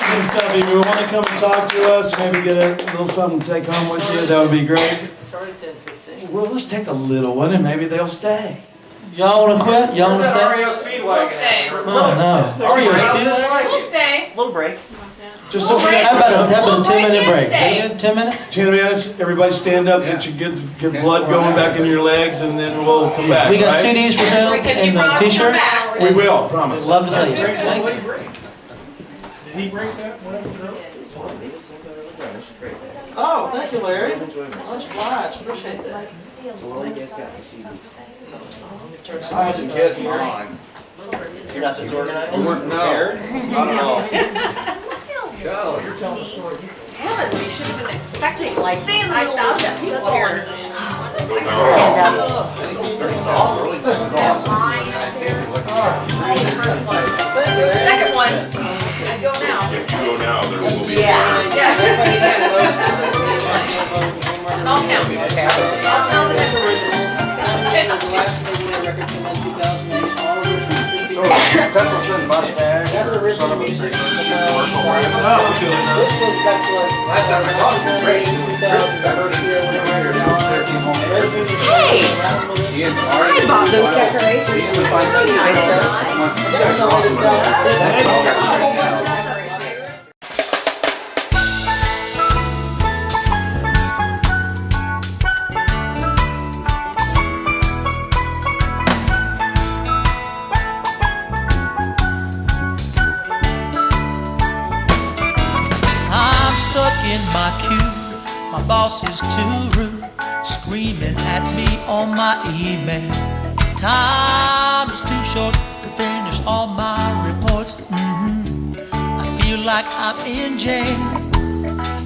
And stuff. If you want to come and talk to us, maybe get a little something to take home with you, that would be great. It's already 10:15. Well, let's take a little one and maybe they'll stay. Y'all want to quit? Y'all want to stay? REO Speedway. We'll stay. Oh, no. REO Speedway? We'll stay. Little break. Just We'll break. How about a 10-minute break? Stay. 10 minutes? 10 minutes, everybody stand up, get your good blood going back in your legs, and then we'll come back. We got right? CDs for sale and t-shirts. We will, promise. Love to tell you. Thank you. Did he break that? Whatever. Oh, thank you, Larry. Much obliged. Appreciate that. I had to get mine. You're not disorganized? No, not at all. Joe, you're telling the story. Heavens, we should have been expecting like Stay in the middle of 5,000 people here. Stand up. This is awesome. Second one. I go now. Go now, there will be. Yeah. And I'll count. I'll tell the next person. That's what's in mustache. That's original music. This goes back to like Last time I talked to Chris, I heard it downstairs from home. Hey! He and I Marty. bought those decorations. He would find something Nice, nice. I'm stuck in my queue, my boss is too rude, screaming at me on my email. Time is too short to finish all my reports. I feel like I'm in jail.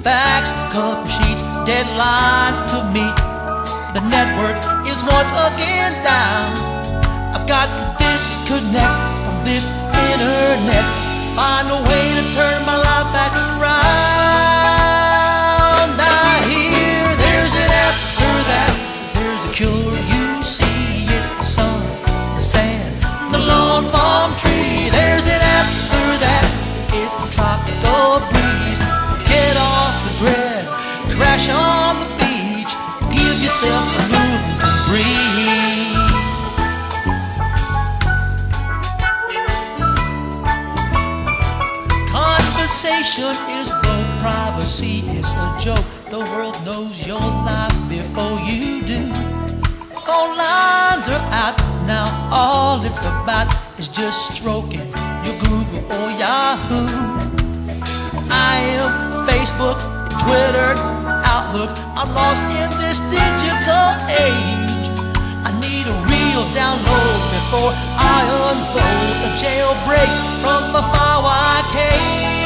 Facts, cover sheets, deadlines to meet. The network is once again down. I've got to disconnect from this internet, find a way to turn my life back around. I hear there's an after that, there's a cure, you see. It's the sun, the sand, the lawn palm tree. There's an after that, it's the tropical breeze. Get off the grid, crash on the beach, give yourself some room to breathe. Conversation is both privacy see is a joke. The world knows your life before you do. Phone lines are out now, all it's about is just stroking your Google or Yahoo. I am Facebook, Twitter, Outlook. I'm lost in this digital age. I need a real download before I unfold a jailbreak from a firewire cage.